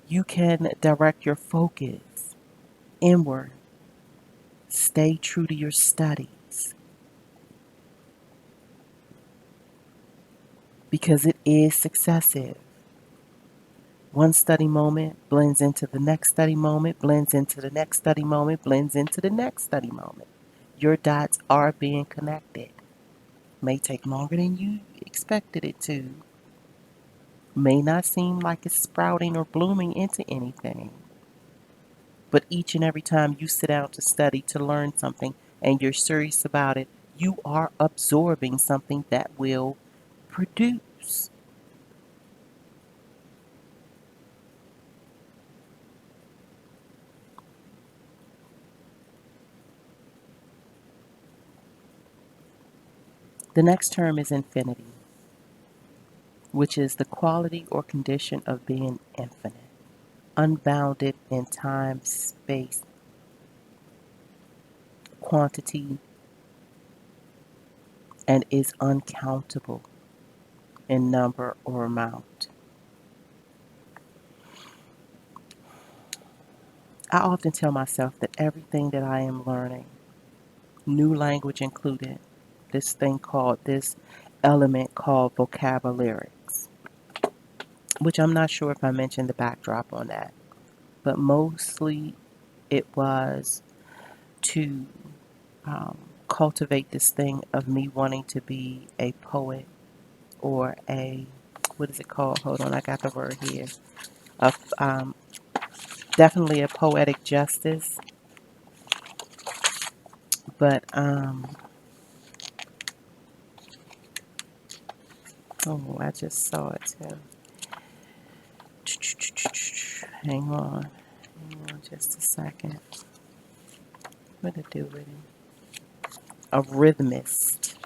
you can direct your focus inward. Stay true to your studies because it is successive. One study moment blends into the next study moment, blends into the next study moment, blends into the next study moment. Your dots are being connected. May take longer than you expected it to. May not seem like it's sprouting or blooming into anything. But each and every time you sit down to study, to learn something, and you're serious about it, you are absorbing something that will produce. The next term is infinity, which is the quality or condition of being infinite, unbounded in time, space, quantity, and is uncountable in number or amount. I often tell myself that everything that I am learning, new language included, this element called vocabularics, which I'm not sure if I mentioned the backdrop on that, but mostly it was to um, cultivate this thing of me wanting to be a poet or a, what is it called? Hold on, I got the word here. Of definitely a poetic justice, but oh, I just saw it too. Hang on just a second. What to do with it? A rhythmist.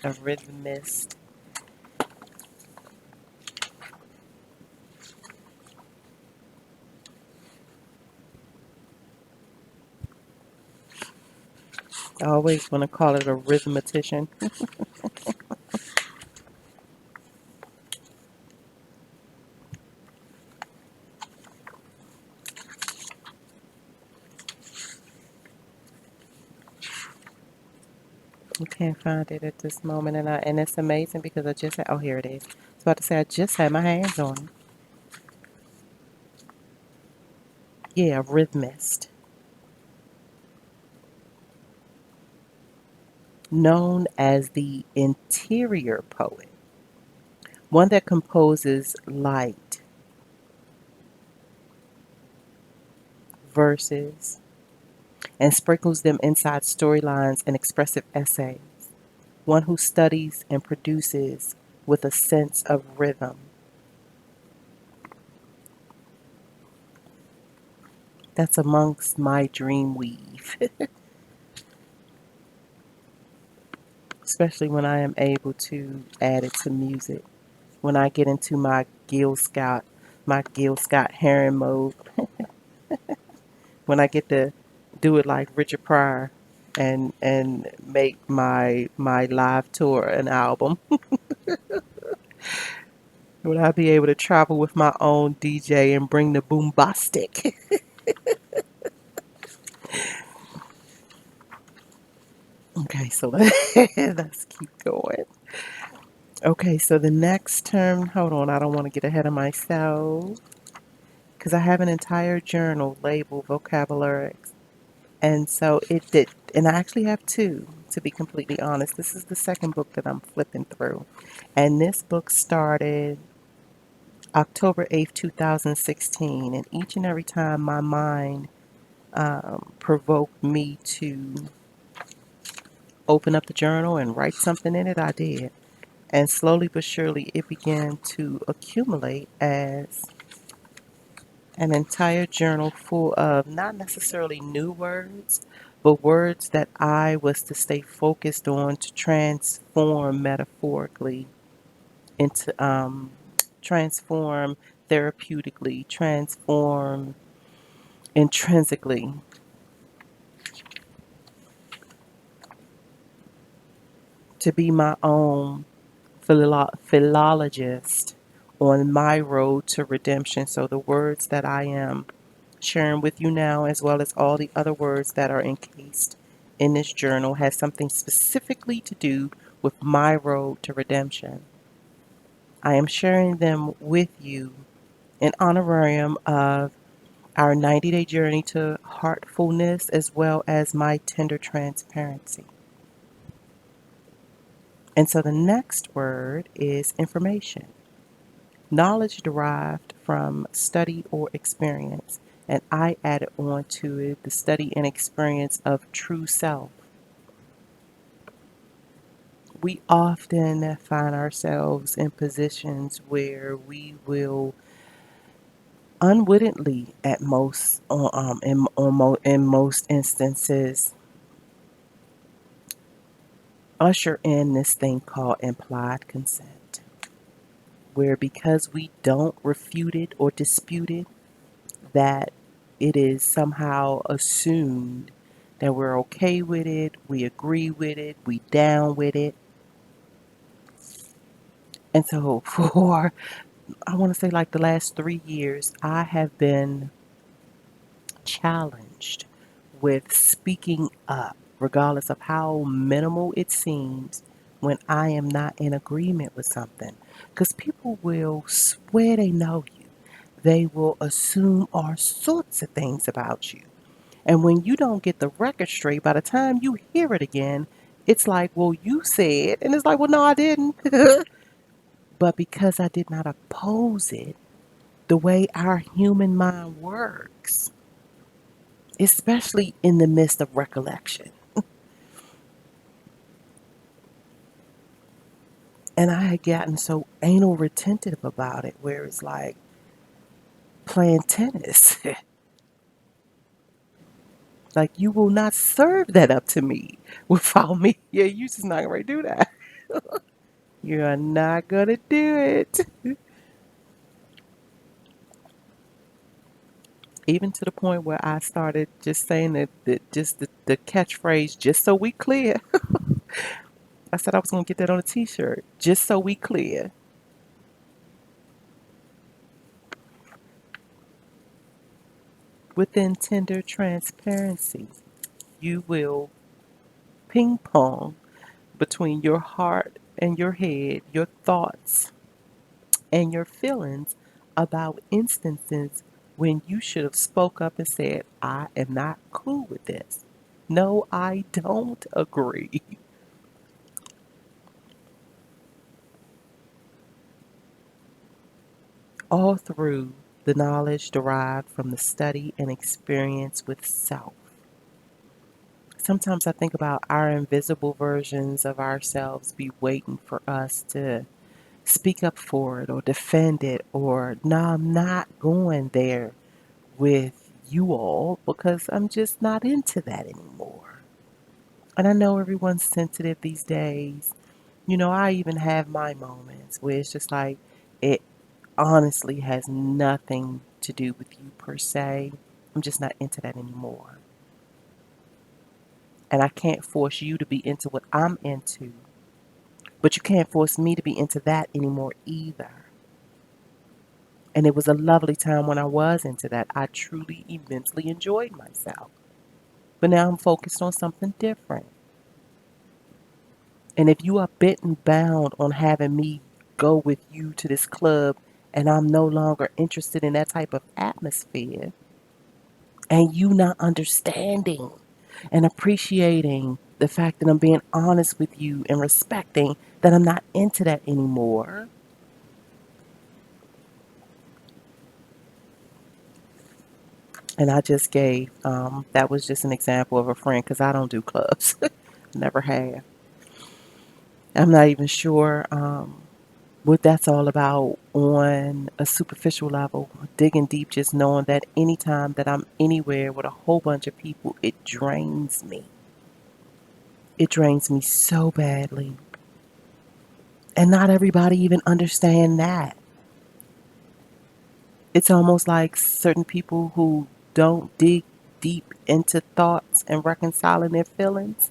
I always want to call it a rhythmatician. You can't find it at this moment, and it's amazing because I just had, oh, here it is. I was about to say I just had my hands on it. Yeah, a rhythmist, known as the interior poet, one that composes light verses and sprinkles them inside storylines and expressive essays, one who studies and produces with a sense of rhythm. That's amongst my dream weave, especially when I am able to add it to music. When I get into my Gil Scott Heron mode, when I get to do it like Richard Pryor and make my live tour an album, would I be able to travel with my own DJ and bring the boombastic? Okay, so let's keep going. Okay, so the next term, hold on, I don't want to get ahead of myself because I have an entire journal labeled vocabulary. And so it did, and I actually have two, to be completely honest. This is the second book that I'm flipping through. And this book started October 8th, 2016. And each and every time my mind provoked me to open up the journal and write something in it, I did. And slowly but surely, it began to accumulate as an entire journal full of not necessarily new words, but words that I was to stay focused on to transform metaphorically into, transform therapeutically, transform intrinsically, to be my own philologist on my road to redemption. So the words that I am sharing with you now, as well as all the other words that are encased in this journal, has something specifically to do with my road to redemption. I am sharing them with you in honorarium of our 90-day journey to heartfulness, as well as my tender transparency. And so the next word is information. Knowledge derived from study or experience. And I added on to it the study and experience of true self. We often find ourselves in positions where we will unwittingly, at most, in most instances, usher in this thing called implied consent, where because we don't refute it or dispute it, that it is somehow assumed that we're okay with it, we agree with it, we down with it. And so for, I want to say like the last 3 years, I have been challenged with speaking up, regardless of how minimal it seems, when I am not in agreement with something. Because people will swear they know you, they will assume all sorts of things about you. And when you don't get the record straight, by the time you hear it again, it's like, well, you said, and it's like, well, no, I didn't. But because I did not oppose it, the way our human mind works, especially in the midst of recollection. And I had gotten so anal retentive about it, where it's like playing tennis. Like, you will not serve that up to me without me. Yeah, you just not going to do that. You are not going to do it. Even to the point where I started just saying that just the catchphrase, just so we clear. I said I was going to get that on a t-shirt, just so we clear. Within tender transparency, you will ping pong between your heart and your head, your thoughts and your feelings about instances when you should have spoke up and said, I am not cool with this. No, I don't agree. All through the knowledge derived from the study and experience with self. Sometimes I think about our invisible versions of ourselves be waiting for us to speak up for it or defend it, or no, I'm not going there with you all because I'm just not into that anymore. And I know everyone's sensitive these days. You know, I even have my moments where it's just like it honestly has nothing to do with you per se. I'm just not into that anymore. And I can't force you to be into what I'm into, but you can't force me to be into that anymore either. And it was a lovely time when I was into that. I truly immensely enjoyed myself. But now I'm focused on something different. And if you are bent and bound on having me go with you to this club and I'm no longer interested in that type of atmosphere, and you not understanding and appreciating the fact that I'm being honest with you and respecting that I'm not into that anymore. And I just gave, that was just an example of a friend because I don't do clubs. Never have. I'm not even sure what that's all about on a superficial level. Digging deep, just knowing that anytime that I'm anywhere with a whole bunch of people, it drains me. It drains me so badly. And not everybody even understand that. It's almost like certain people who don't dig deep into thoughts and reconciling their feelings.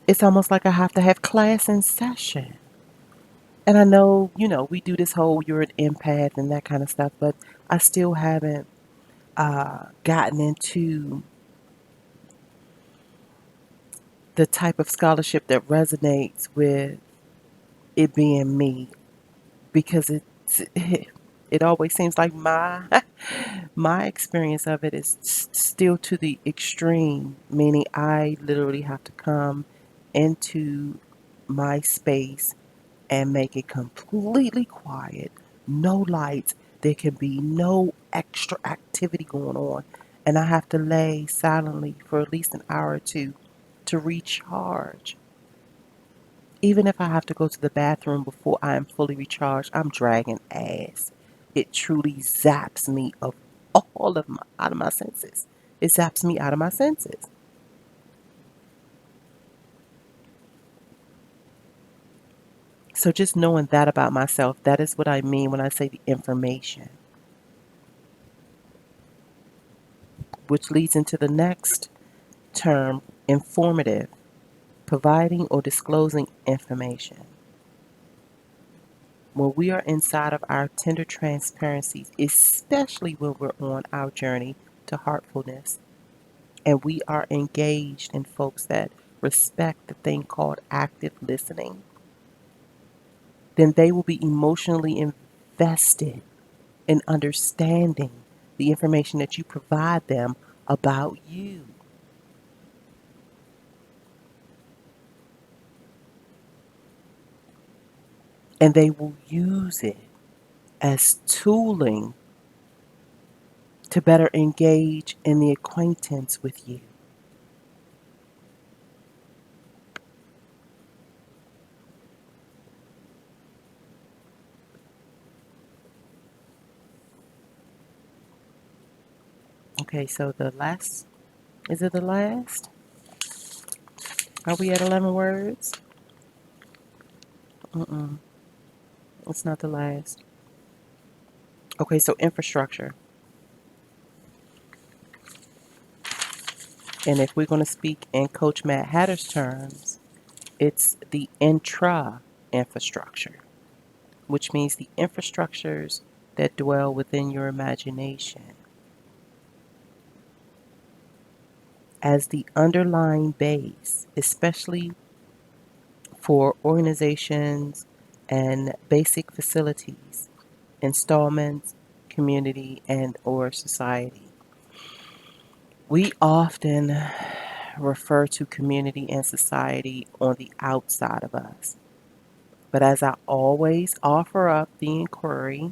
It's almost like I have to have class in session. And I know, we do this whole you're an empath and that kind of stuff, but I still haven't gotten into the type of scholarship that resonates with it being me, because it always seems like my experience of it is still to the extreme, meaning I literally have to come into my space and make it completely quiet, no lights, there can be no extra activity going on, and I have to lay silently for at least an hour or two to recharge. Even if I have to go to the bathroom before I am fully recharged, I'm dragging ass. It truly zaps me of out of my senses. It zaps me out of my senses. So just knowing that about myself, that is what I mean when I say the information, which leads into the next term, informative, providing or disclosing information. When we are inside of our tender transparencies, especially when we're on our journey to heartfulness, and we are engaged in folks that respect the thing called active listening, then they will be emotionally invested in understanding the information that you provide them about you. And they will use it as tooling to better engage in the acquaintance with you. Okay, so the last, is it the last? Are we at 11 words? Mm-mm, it's not the last. Okay, so infrastructure. And if we're going to speak in Coach Matt Hatter's terms, it's the intra infrastructure, which means the infrastructures that dwell within your imagination as the underlying base, especially for organizations and basic facilities, installments, community, and or society. We often refer to community and society on the outside of us. But as I always offer up the inquiry,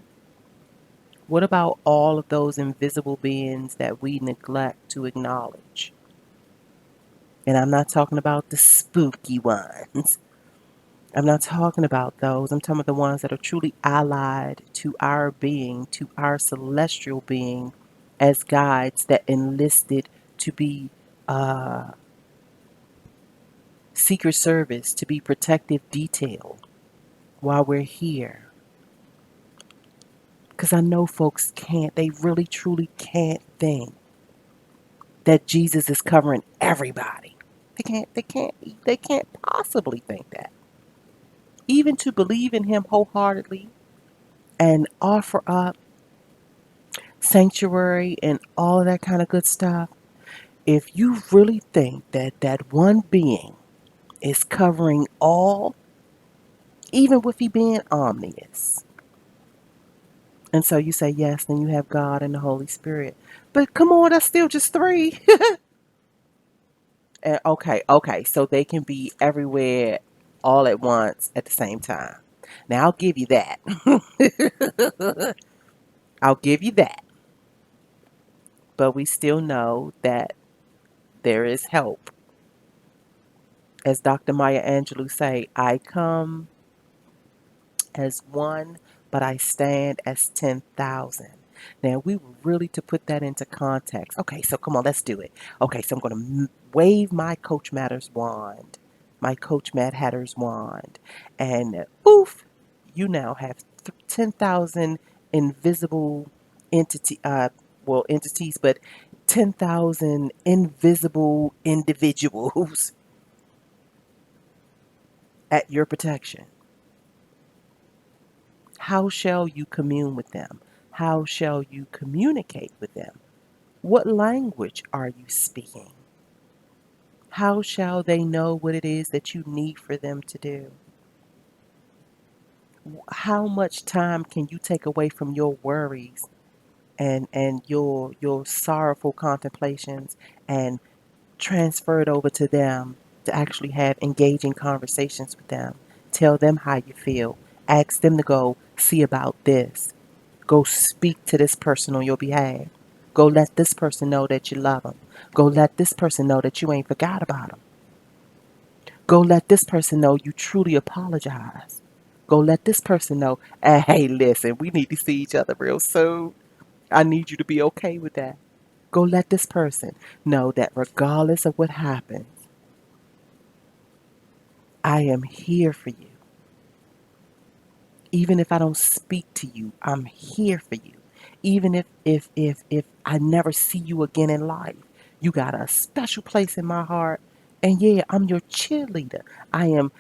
what about all of those invisible beings that we neglect to acknowledge? And I'm not talking about the spooky ones. I'm not talking about those. I'm talking about the ones that are truly allied to our being, to our celestial being, as guides that enlisted to be Secret Service, to be protective detail while we're here. Because I know folks can't, they really truly can't think that Jesus is covering everybody. They can't possibly think that. Even to believe in him wholeheartedly and offer up sanctuary and all of that kind of good stuff, if you really think that that one being is covering all, even with he being omnious, and so you say yes, then you have God and the Holy Spirit. But come on, that's still just three. And okay, so they can be everywhere all at once at the same time. Now I'll give you that. I'll give you that. But we still know that there is help. As Dr. Maya Angelou say, I come as one, but I stand as 10,000. Now, we were really to put that into context. Okay, so come on, let's do it. Okay, so I'm going to wave my Coach Matters wand, my Coach Mad Hatter's wand, and poof, you now have 10,000 invisible entities, but 10,000 invisible individuals at your protection. How shall you commune with them? How shall you communicate with them? What language are you speaking? How shall they know what it is that you need for them to do? How much time can you take away from your worries and your sorrowful contemplations and transfer it over to them to actually have engaging conversations with them? Tell them how you feel. Ask them to go see about this. Go speak to this person on your behalf. Go let this person know that you love them. Go let this person know that you ain't forgot about them. Go let this person know you truly apologize. Go let this person know, hey, listen, we need to see each other real soon. I need you to be okay with that. Go let this person know that regardless of what happens, I am here for you. Even if I don't speak to you, I'm here for you. Even if I never see you again in life, you got a special place in my heart. And yeah, I'm your cheerleader. I am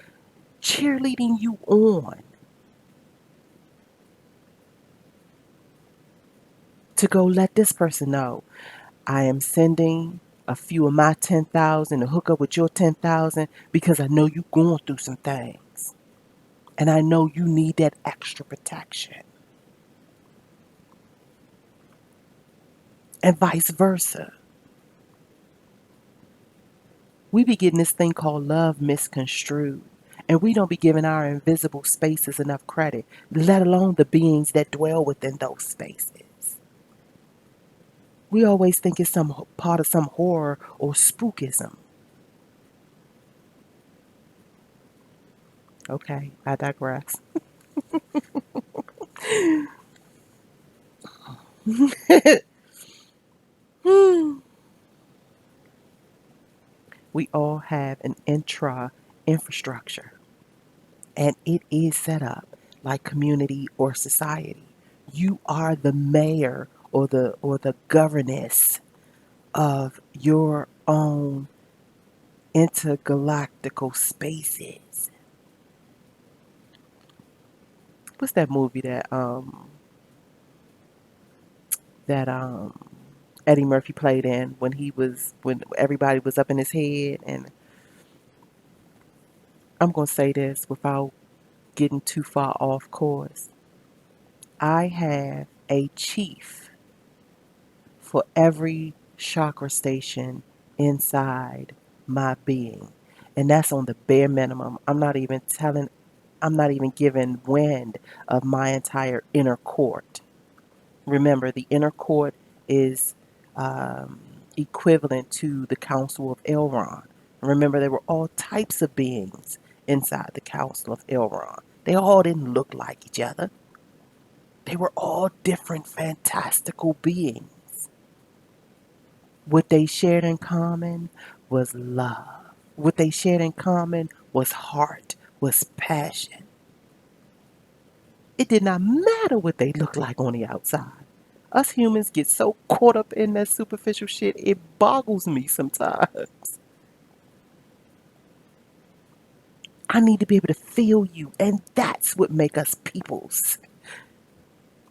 cheerleading you on. to go let this person know I am sending a few of my 10,000 to hook up with your 10,000 because I know you going through some things. And I know you need that extra protection. And vice versa. We be getting this thing called love misconstrued. And we don't be giving our invisible spaces enough credit, let alone the beings that dwell within those spaces. We always think it's some part of some horror or spookism. Okay, I digress. We all have an intra infrastructure, and it is set up like community or society. You are the mayor or the governess of your own intergalactical spaces. What's that movie that Eddie Murphy played in when everybody was up in his head? And I'm gonna say this without getting too far off course. I have a chief for every chakra station inside my being. And that's on the bare minimum. I'm not even giving wind of my entire inner court. Remember, the inner court is equivalent to the Council of Elrond. Remember, there were all types of beings inside the Council of Elrond. They all didn't look like each other. They were all different, fantastical beings. What they shared in common was love. What they shared in common was heart, was passion. It did not matter what they looked like on the outside. Us humans get so caught up in that superficial shit, it boggles me sometimes. I need to be able to feel you, and that's what make us peoples.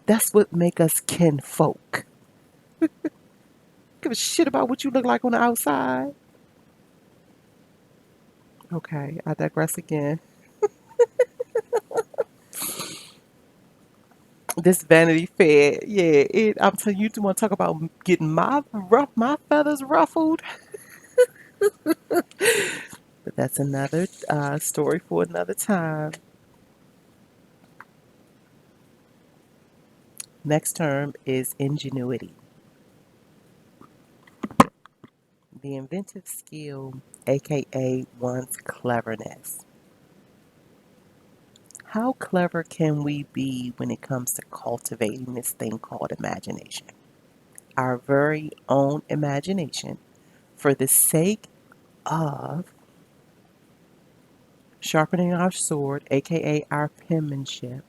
That's what make us kinfolk. Give a shit about what you look like on the outside. Okay, I digress again. This Vanity Fair, yeah, I'm telling you, want to talk about getting my feathers ruffled, but that's another story for another time. Next term is ingenuity, the inventive skill, aka one's cleverness. How clever can we be when it comes to cultivating this thing called imagination? Our very own imagination, for the sake of sharpening our sword, aka our penmanship,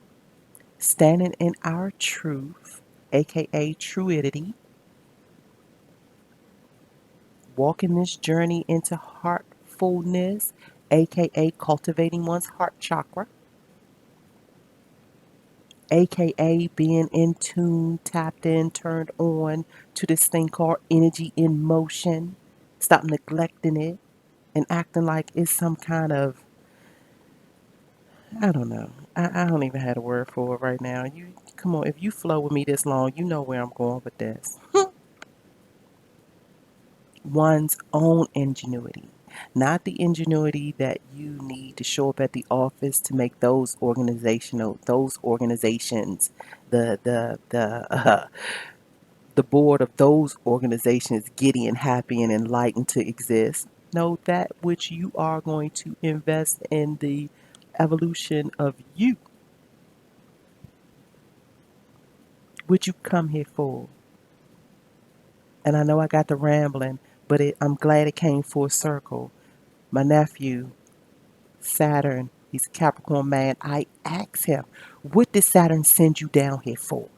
standing in our truth, aka truidity, walking this journey into heartfulness, aka cultivating one's heart chakra, aka being in tune, tapped in, turned on to this thing called energy in motion. Stop neglecting it and acting like it's some kind of, I don't know. I don't even have a word for it right now. You come on, if you flow with me this long, you know where I'm going with this. One's own ingenuity, not the ingenuity that you need to show up at the office to make those organizations, the board of those organizations giddy and happy and enlightened to exist. No, that which you are going to invest in the evolution of you, what you come here for. And I know I got the rambling, but I'm glad it came full circle. My nephew, Saturn, he's a Capricorn man. I asked him, what did Saturn send you down here for?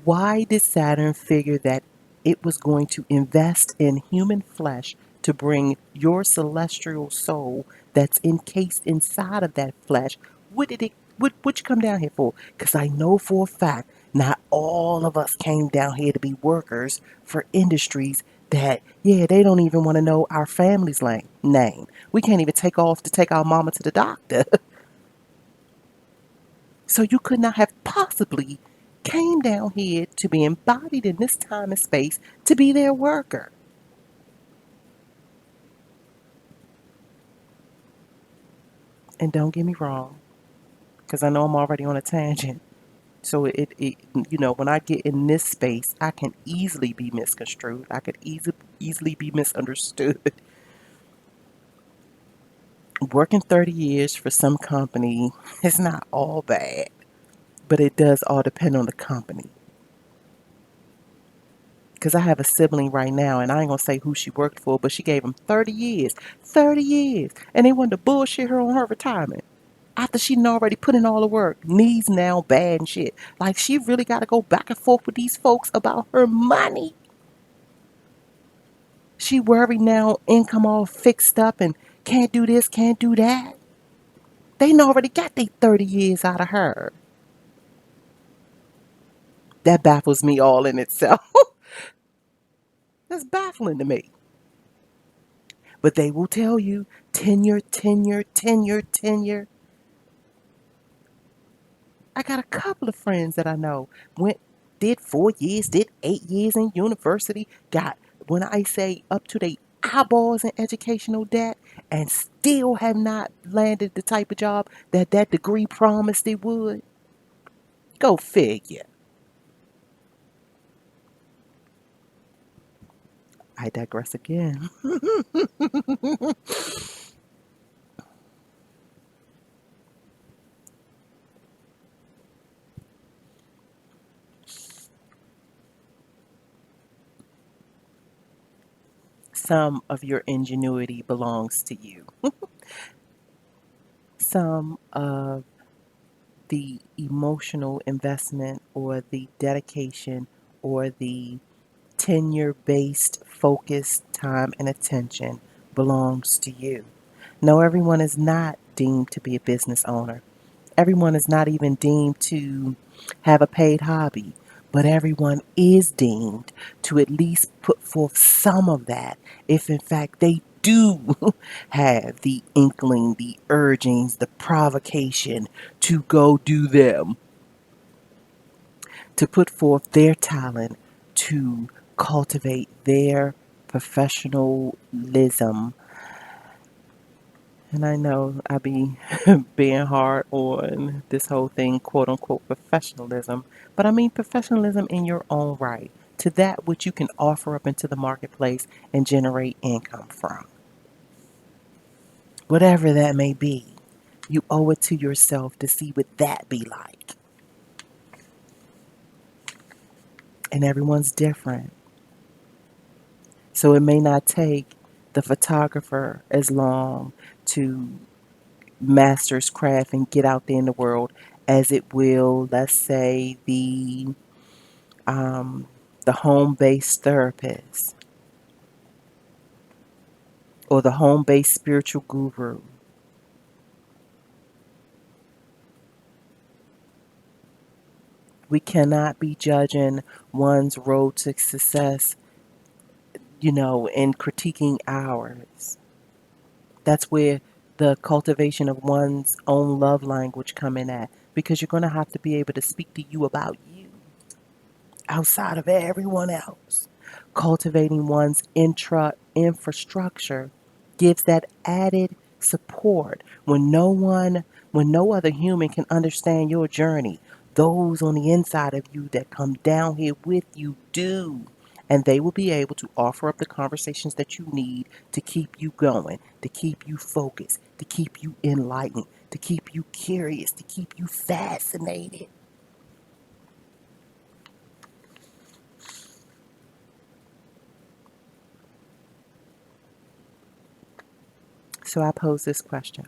Why did Saturn figure that it was going to invest in human flesh to bring your celestial soul that's encased inside of that flesh? What did it what you come down here for? Because I know for a fact Not all of us came down here to be workers for industries that, yeah, they don't even want to know our family's name. We can't even take off to take our mama to the doctor. So you could not have possibly came down here to be embodied in this time and space to be their worker. And don't get me wrong, because I know I'm already on a tangent. So when I get in this space, I can easily be misconstrued. I could easily be misunderstood. Working 30 years for some company is not all bad, but it does all depend on the company. Because I have a sibling right now, and I ain't gonna say who she worked for, but she gave him 30 years. 30 years. And they wanted to bullshit her on her retirement. After she done already put in all the work. Knees now bad and shit. Like, she really got to go back and forth with these folks about her money. She worried now, income all fixed up and can't do this, can't do that. They done already got their 30 years out of her. That baffles me all in itself. That's baffling to me. But they will tell you tenure, tenure, tenure, tenure. I got a couple of friends that I know did 4 years, did 8 years in university, got, when I say, up to their eyeballs in educational debt, and still have not landed the type of job that that degree promised it would. Go figure. I digress again. Some of your ingenuity belongs to you. Some of the emotional investment or the dedication or the tenure based focus, time, and attention belongs to you. No, everyone is not deemed to be a business owner. Everyone is not even deemed to have a paid hobby, but everyone is deemed to at least put forth some of that if, in fact, they do have the inkling, the urgings, the provocation to go do them, to put forth their talent, to cultivate their professionalism. And I know I be being hard on this whole thing, quote unquote, professionalism, but I mean professionalism in your own right, to that which you can offer up into the marketplace and generate income from. Whatever that may be, you owe it to yourself to see what that be like. And everyone's different. So it may not take the photographer as long to master his craft and get out there in the world as it will, let's say, um, the home-based therapist or the home-based spiritual guru. We cannot be judging one's road to success, and critiquing ours. That's where the cultivation of one's own love language come in at, because you're going to have to be able to speak to you about you outside of everyone else. Cultivating one's infrastructure gives that added support when no other human can understand your journey. Those on the inside of you that come down here with you do. And they will be able to offer up the conversations that you need to keep you going, to keep you focused, to keep you enlightened, to keep you curious, to keep you fascinated. So I pose this question,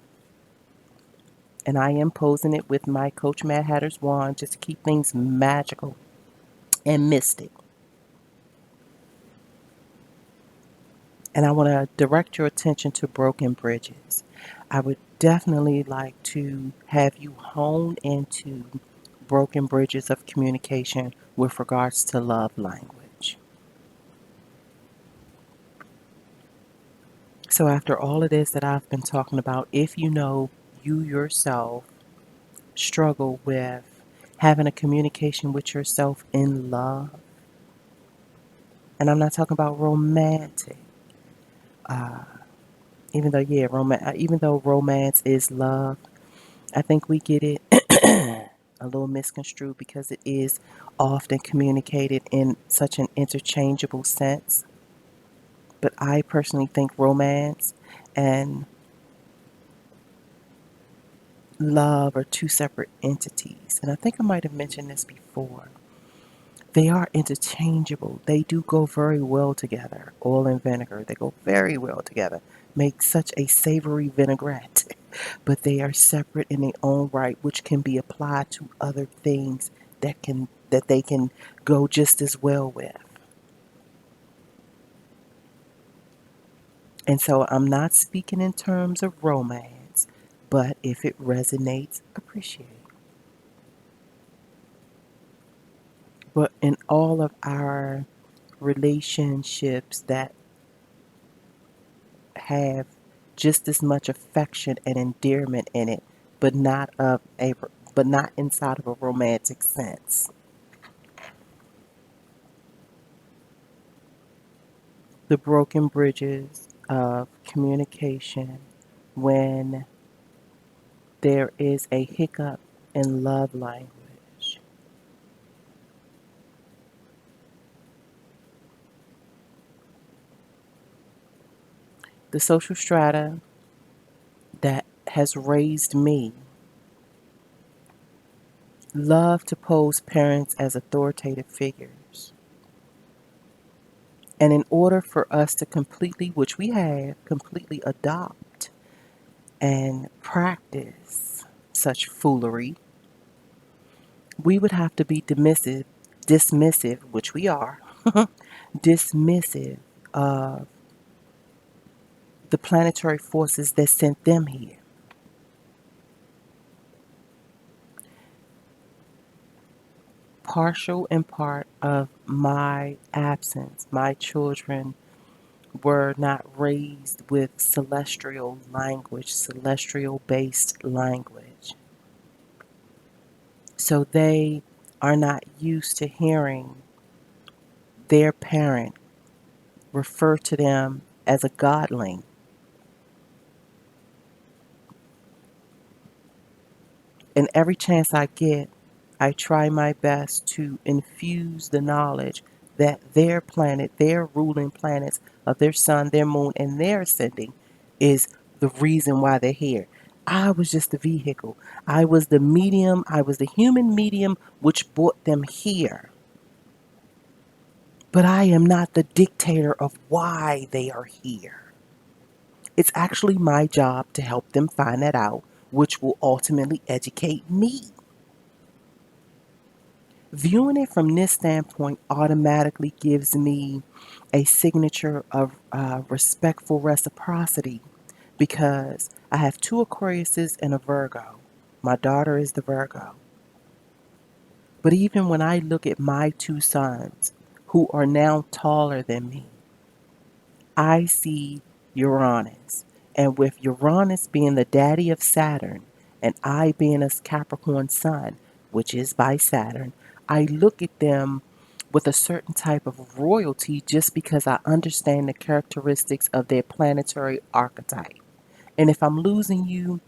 and I am posing it with my Coach Mad Hatter's wand just to keep things magical and mystic. And I want to direct your attention to broken bridges. I would definitely like to have you hone into broken bridges of communication with regards to love language. So, after all of this that I've been talking about, if you know you yourself struggle with having a communication with yourself in love, and I'm not talking about romantic, uh, even though romance is love, I think we get it a little misconstrued because it is often communicated in such an interchangeable sense. But I personally think romance and love are two separate entities. And I think I might have mentioned this before. They are interchangeable. They do go very well together. Oil and vinegar, they go very well together. Make such a savory vinaigrette. But they are separate in their own right, which can be applied to other things that they can go just as well with. And so I'm not speaking in terms of romance, but if it resonates, appreciate. But in all of our relationships that have just as much affection and endearment in it, but not inside of a romantic sense. The broken bridges of communication when there is a hiccup in love language. The social strata that has raised me love to pose parents as authoritative figures. And in order for us to completely, which we have, completely adopt and practice such foolery, we would have to be dismissive, which we are, dismissive of the planetary forces that sent them here. Partial and part of my absence, my children were not raised with celestial language, celestial based language. So they are not used to hearing their parent refer to them as a godling. And every chance I get, I try my best to infuse the knowledge that their planet, their ruling planets of their sun, their moon, and their ascending is the reason why they're here. I was just the vehicle. I was the medium. I was the human medium which brought them here. But I am not the dictator of why they are here. It's actually my job to help them find that out, which will ultimately educate me. Viewing it from this standpoint automatically gives me a signature of respectful reciprocity because I have two Aquariuses and a Virgo. My daughter is the Virgo. But even when I look at my two sons, who are now taller than me, I see Uranus. And with Uranus being the daddy of Saturn, and I being a Capricorn sun, which is by Saturn, I look at them with a certain type of royalty just because I understand the characteristics of their planetary archetype. And if I'm losing you,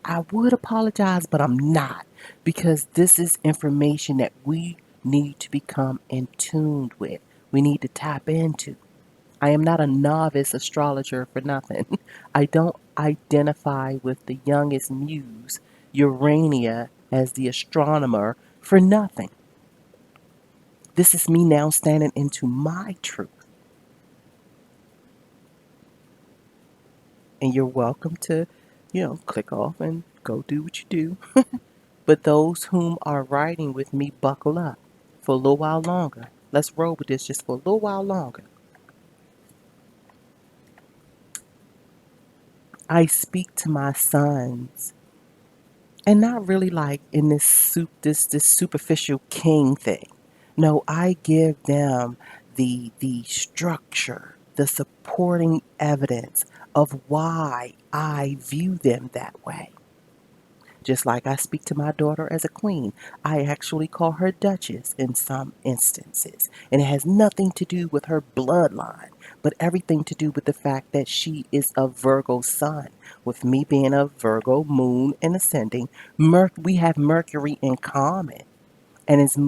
I would apologize, but I'm not because this is information that we need to become in tune with. We need to tap into. I am not a novice astrologer for nothing. I don't identify with the youngest muse, Urania, as the astronomer for nothing. This is me now standing into my truth. And you're welcome to, click off and go do what you do. But those whom are riding with me, buckle up for a little while longer. Let's roll with this just for a little while longer. I speak to my sons And not really like in this superficial king thing. No, I give them the structure, the supporting evidence of why I view them that way. Just like I speak to my daughter as a queen, I actually call her Duchess in some instances. And it has nothing to do with her bloodline, but everything to do with the fact that she is a Virgo sun. With me being a Virgo moon and ascending, we have Mercury in common. And as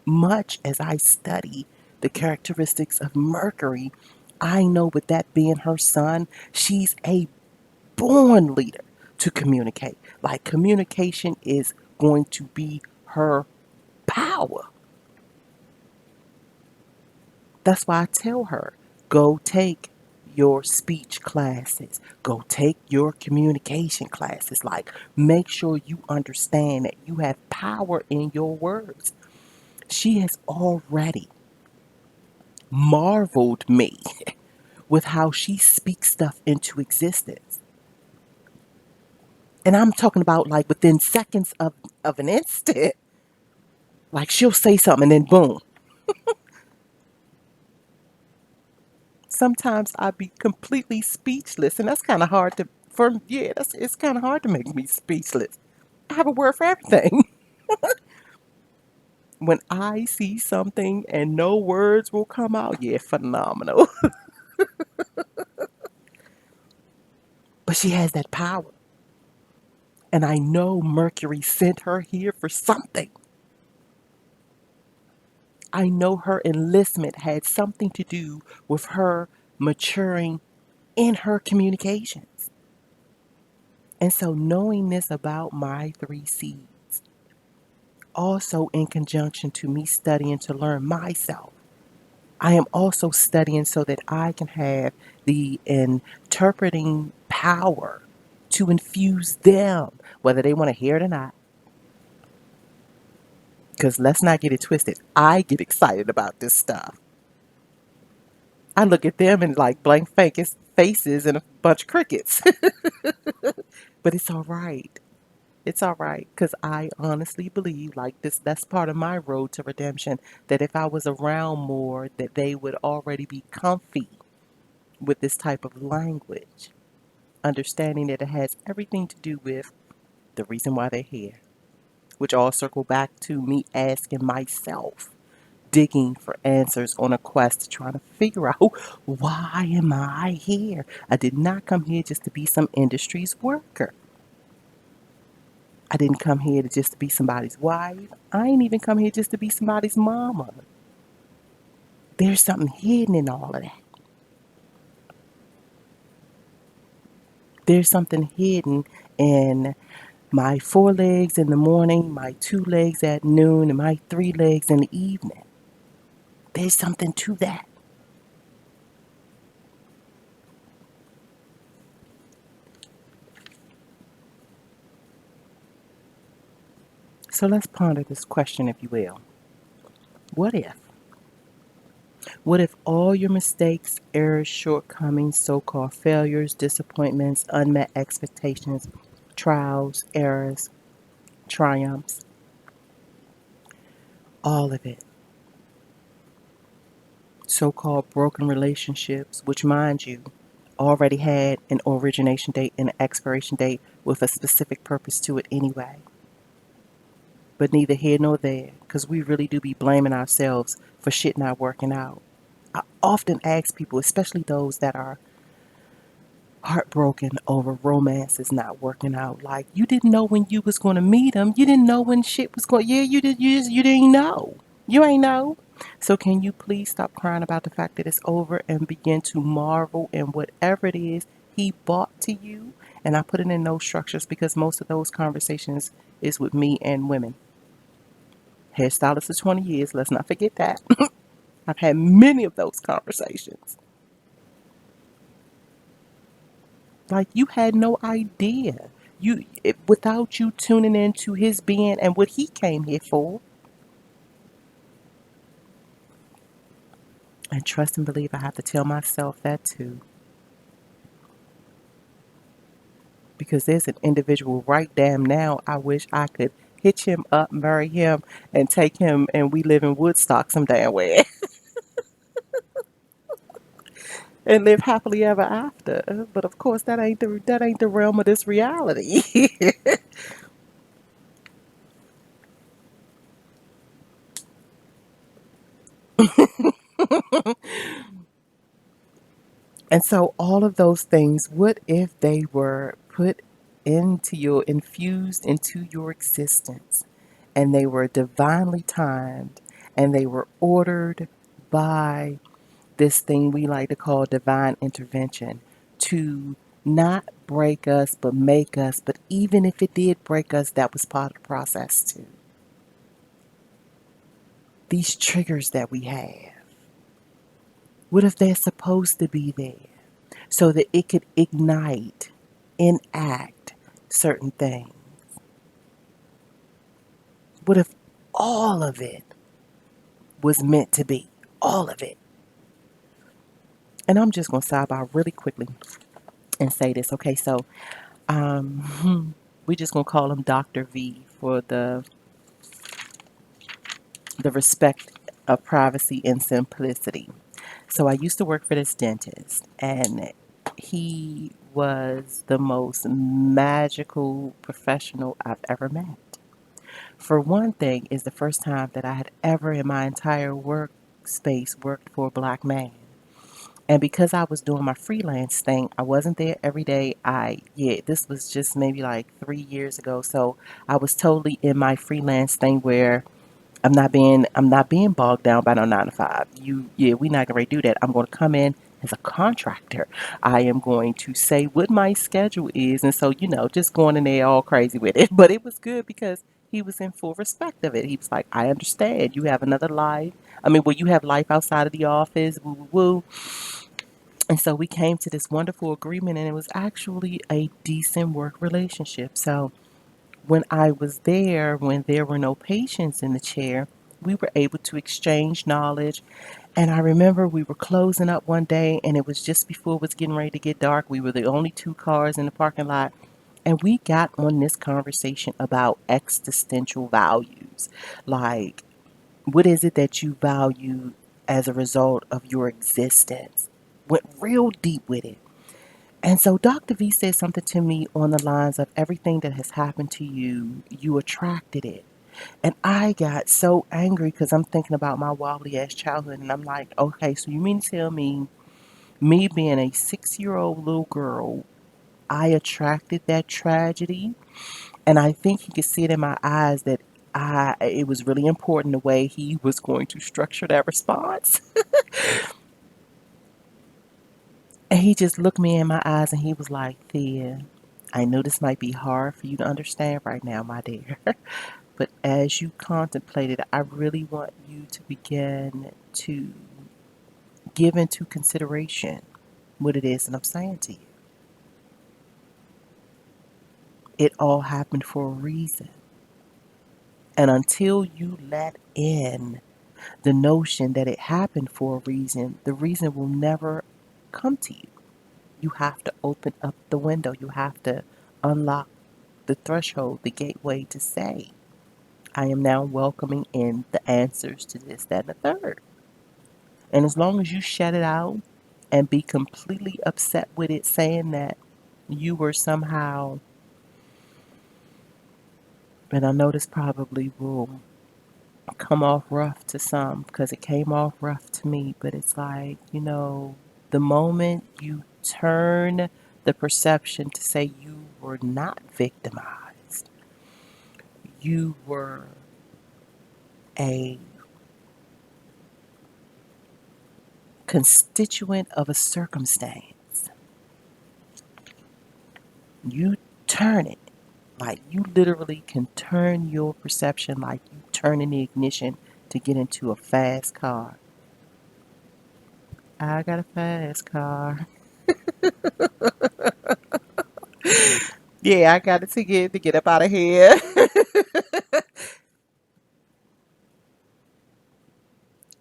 much as I study the characteristics of Mercury, I know with that being her sun, she's a born leader to communicate. Like communication is going to be her power. That's why I tell her, go take your speech classes, go take your communication classes. Like, make sure you understand that you have power in your words. She has already marveled me with how she speaks stuff into existence. And I'm talking about like within seconds of an instant. Like she'll say something and then boom. Sometimes I'd be completely speechless, and that's kind of hard to for yeah. That's it's kind of hard to make me speechless. I have a word for everything. When I see something and no words will come out, yeah, phenomenal. But she has that power, and I know Mercury sent her here for something. I know her enlistment had something to do with her maturing in her communications. And so, knowing this about my three C's, also in conjunction to me studying to learn myself, I am also studying so that I can have the interpreting power to infuse them, whether they want to hear it or not. Because let's not get it twisted. I get excited about this stuff. I look at them and like blank faces and a bunch of crickets. But it's all right. It's all right because I honestly believe like this that's part of my road to redemption that if I was around more that they would already be comfy with this type of language, understanding that it has everything to do with the reason why they're here, which all circle back to me asking myself, digging for answers on a quest to try to figure out why am I here? I did not come here just to be some industry's worker. I didn't come here to just to be somebody's wife. I ain't even come here just to be somebody's mama. There's something hidden in all of that. There's something hidden in my four legs in the morning, my two legs at noon, and my three legs in the evening. There's something to that. So let's ponder this question, if you will. What if? What if all your mistakes, errors, shortcomings, so called failures, disappointments, unmet expectations, trials, errors, triumphs, all of it, so called broken relationships, which, mind you, already had an origination date and an expiration date with a specific purpose to it anyway? But neither here nor there, because we really do be blaming ourselves for shit not working out. I often ask people, especially those that are heartbroken over romances not working out, like you didn't know when you was going to meet him. You didn't know when shit was going. Yeah, you did. You didn't know. You ain't know. So can you please stop crying about the fact that it's over and begin to marvel in whatever it is he bought to you? And I put it in those structures because most of those conversations is with me and women. Hairstylist for 20 years, let's not forget that. I've had many of those conversations. Like you had no idea. Without you tuning into his being and what he came here for. And trust and believe I have to tell myself that too. because there's an individual right damn now. I wish I could hitch him up, marry him, and take him, and we live in Woodstock some damn way and live happily ever after. But of course, that ain't the realm of this reality. And so, all of those things, what if they were put infused into your existence, and they were divinely timed, and they were ordered by this thing we like to call divine intervention to not break us, but make us. But even if it did break us, that was part of the process too. These triggers that we have, what if they're supposed to be there so that it could ignite, enact certain things? What if all of it was meant to be? All of it. And I'm just going to sidebar really quickly and say this. Okay, so we just going to call him Dr. V for the respect of privacy and simplicity. So I used to work for this dentist, and he was the most magical professional I've ever met. For one thing, is the first time that I had ever in my entire workspace worked for a black man. And because I was doing my freelance thing, I wasn't there every day. This was just maybe like 3 years ago. So I was totally in my freelance thing where I'm not being bogged down by no 9 to 5. We're not gonna do that. I'm gonna come in as a contractor. I am going to say what my schedule is, and so just going in there all crazy with it. But it was good because he was in full respect of it. He was like, "I understand. You have another life. I mean, well, you have life outside of the office. Woo, woo, woo." And so we came to this wonderful agreement, and it was actually a decent work relationship. So when I was there, when there were no patients in the chair, we were able to exchange knowledge. And I remember we were closing up one day, and it was just before it was getting ready to get dark. We were the only two cars in the parking lot. And we got on this conversation about existential values. Like, what is it that you value as a result of your existence? Went real deep with it. And so Dr. V said something to me on the lines of everything that has happened to you, you attracted it. And I got so angry because I'm thinking about my wobbly ass childhood. And I'm like, okay, so you mean to tell me being a 6 year old little girl, I attracted that tragedy? And I think he could see it in my eyes that it was really important the way he was going to structure that response. And he just looked me in my eyes and he was like, Thea, I know this might be hard for you to understand right now, my dear. But as you contemplate it, I really want you to begin to give into consideration what it is that I'm saying to you. It all happened for a reason. And until you let in the notion that it happened for a reason, the reason will never come to you. You have to open up the window. You have to unlock the threshold, the gateway to say, I am now welcoming in the answers to this, that, and the third. And as long as you shut it out and be completely upset with it, saying that you were somehow, and I know this probably will come off rough to some because it came off rough to me, but it's like, the moment you turn the perception to say you were not victimized, you were a constituent of a circumstance. You turn it. Like you literally can turn your perception like you turning the ignition to get into a fast car. I got a fast car. Yeah, I got a ticket to get up out of here.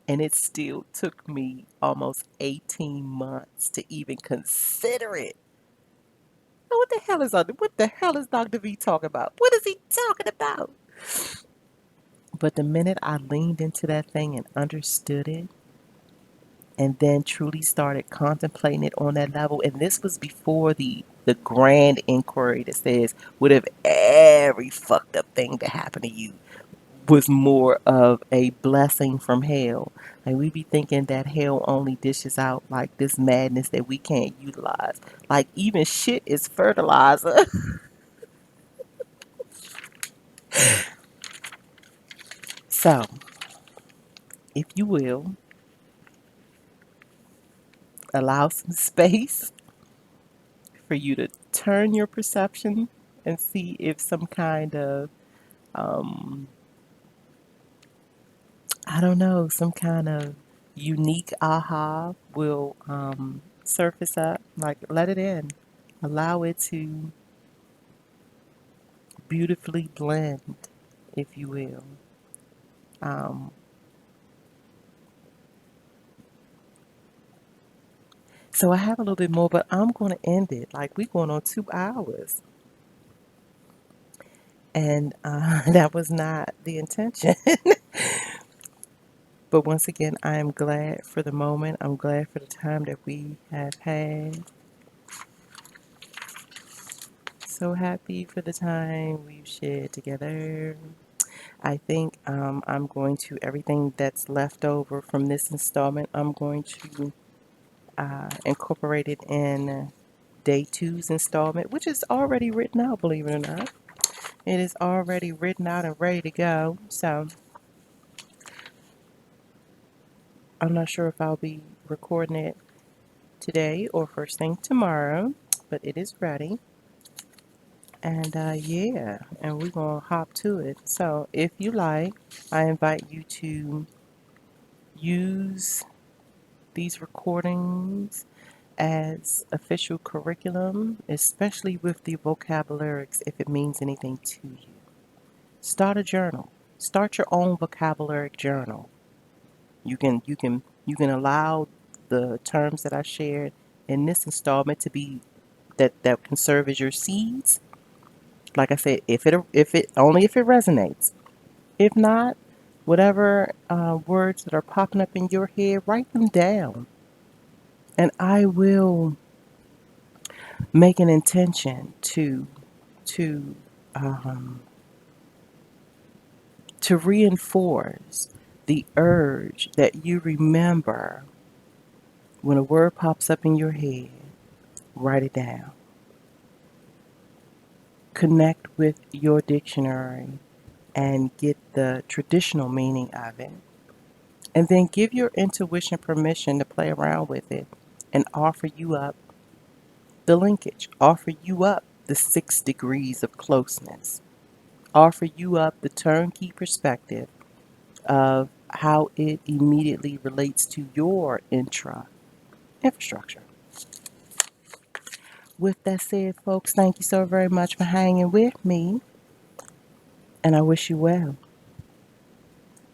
And it still took me almost 18 months to even consider it. Oh, what the hell is Dr. V talking about? What is he talking about? But the minute I leaned into that thing and understood it, and then truly started contemplating it on that level, and this was before the grand inquiry that says, what if every fucked up thing that happened to you was more of a blessing from hell? Like we be thinking that hell only dishes out like this madness that we can't utilize. Like even shit is fertilizer. So, if you will, allow some space for you to turn your perception and see if some kind of, um, I don't know, some kind of unique aha will surface up. Like, let it in. Allow it to beautifully blend, if you will. Um, so I have a little bit more, but I'm going to end it. Like, we're going on 2 hours. And that was not the intention. But once again, I am glad for the moment. I'm glad for the time that we have had. So happy for the time we've shared together. I think I'm going to, everything that's left over from this installment, I'm going to incorporate it in day two's installment, which is already written out, believe it or not. It is already written out and ready to go. So I'm not sure if I'll be recording it today or first thing tomorrow, but it is ready. And yeah, and we're going to hop to it. So if you like, I invite you to use these recordings as official curriculum, especially with the vocabularies if it means anything to you. Start a journal. Start your own vocabulary journal. You can allow the terms that I shared in this installment to be that can serve as your seeds. Like I said, if it only if it resonates. If not, whatever words that are popping up in your head, write them down, and I will make an intention to um, to reinforce the urge that you remember when a word pops up in your head. Write it down. Connect with your dictionary and get the traditional meaning of it. And then give your intuition permission to play around with it and offer you up the linkage, offer you up the 6 degrees of closeness, offer you up the turnkey perspective of how it immediately relates to your infrastructure. With that said, folks, thank you so very much for hanging with me, and I wish you well.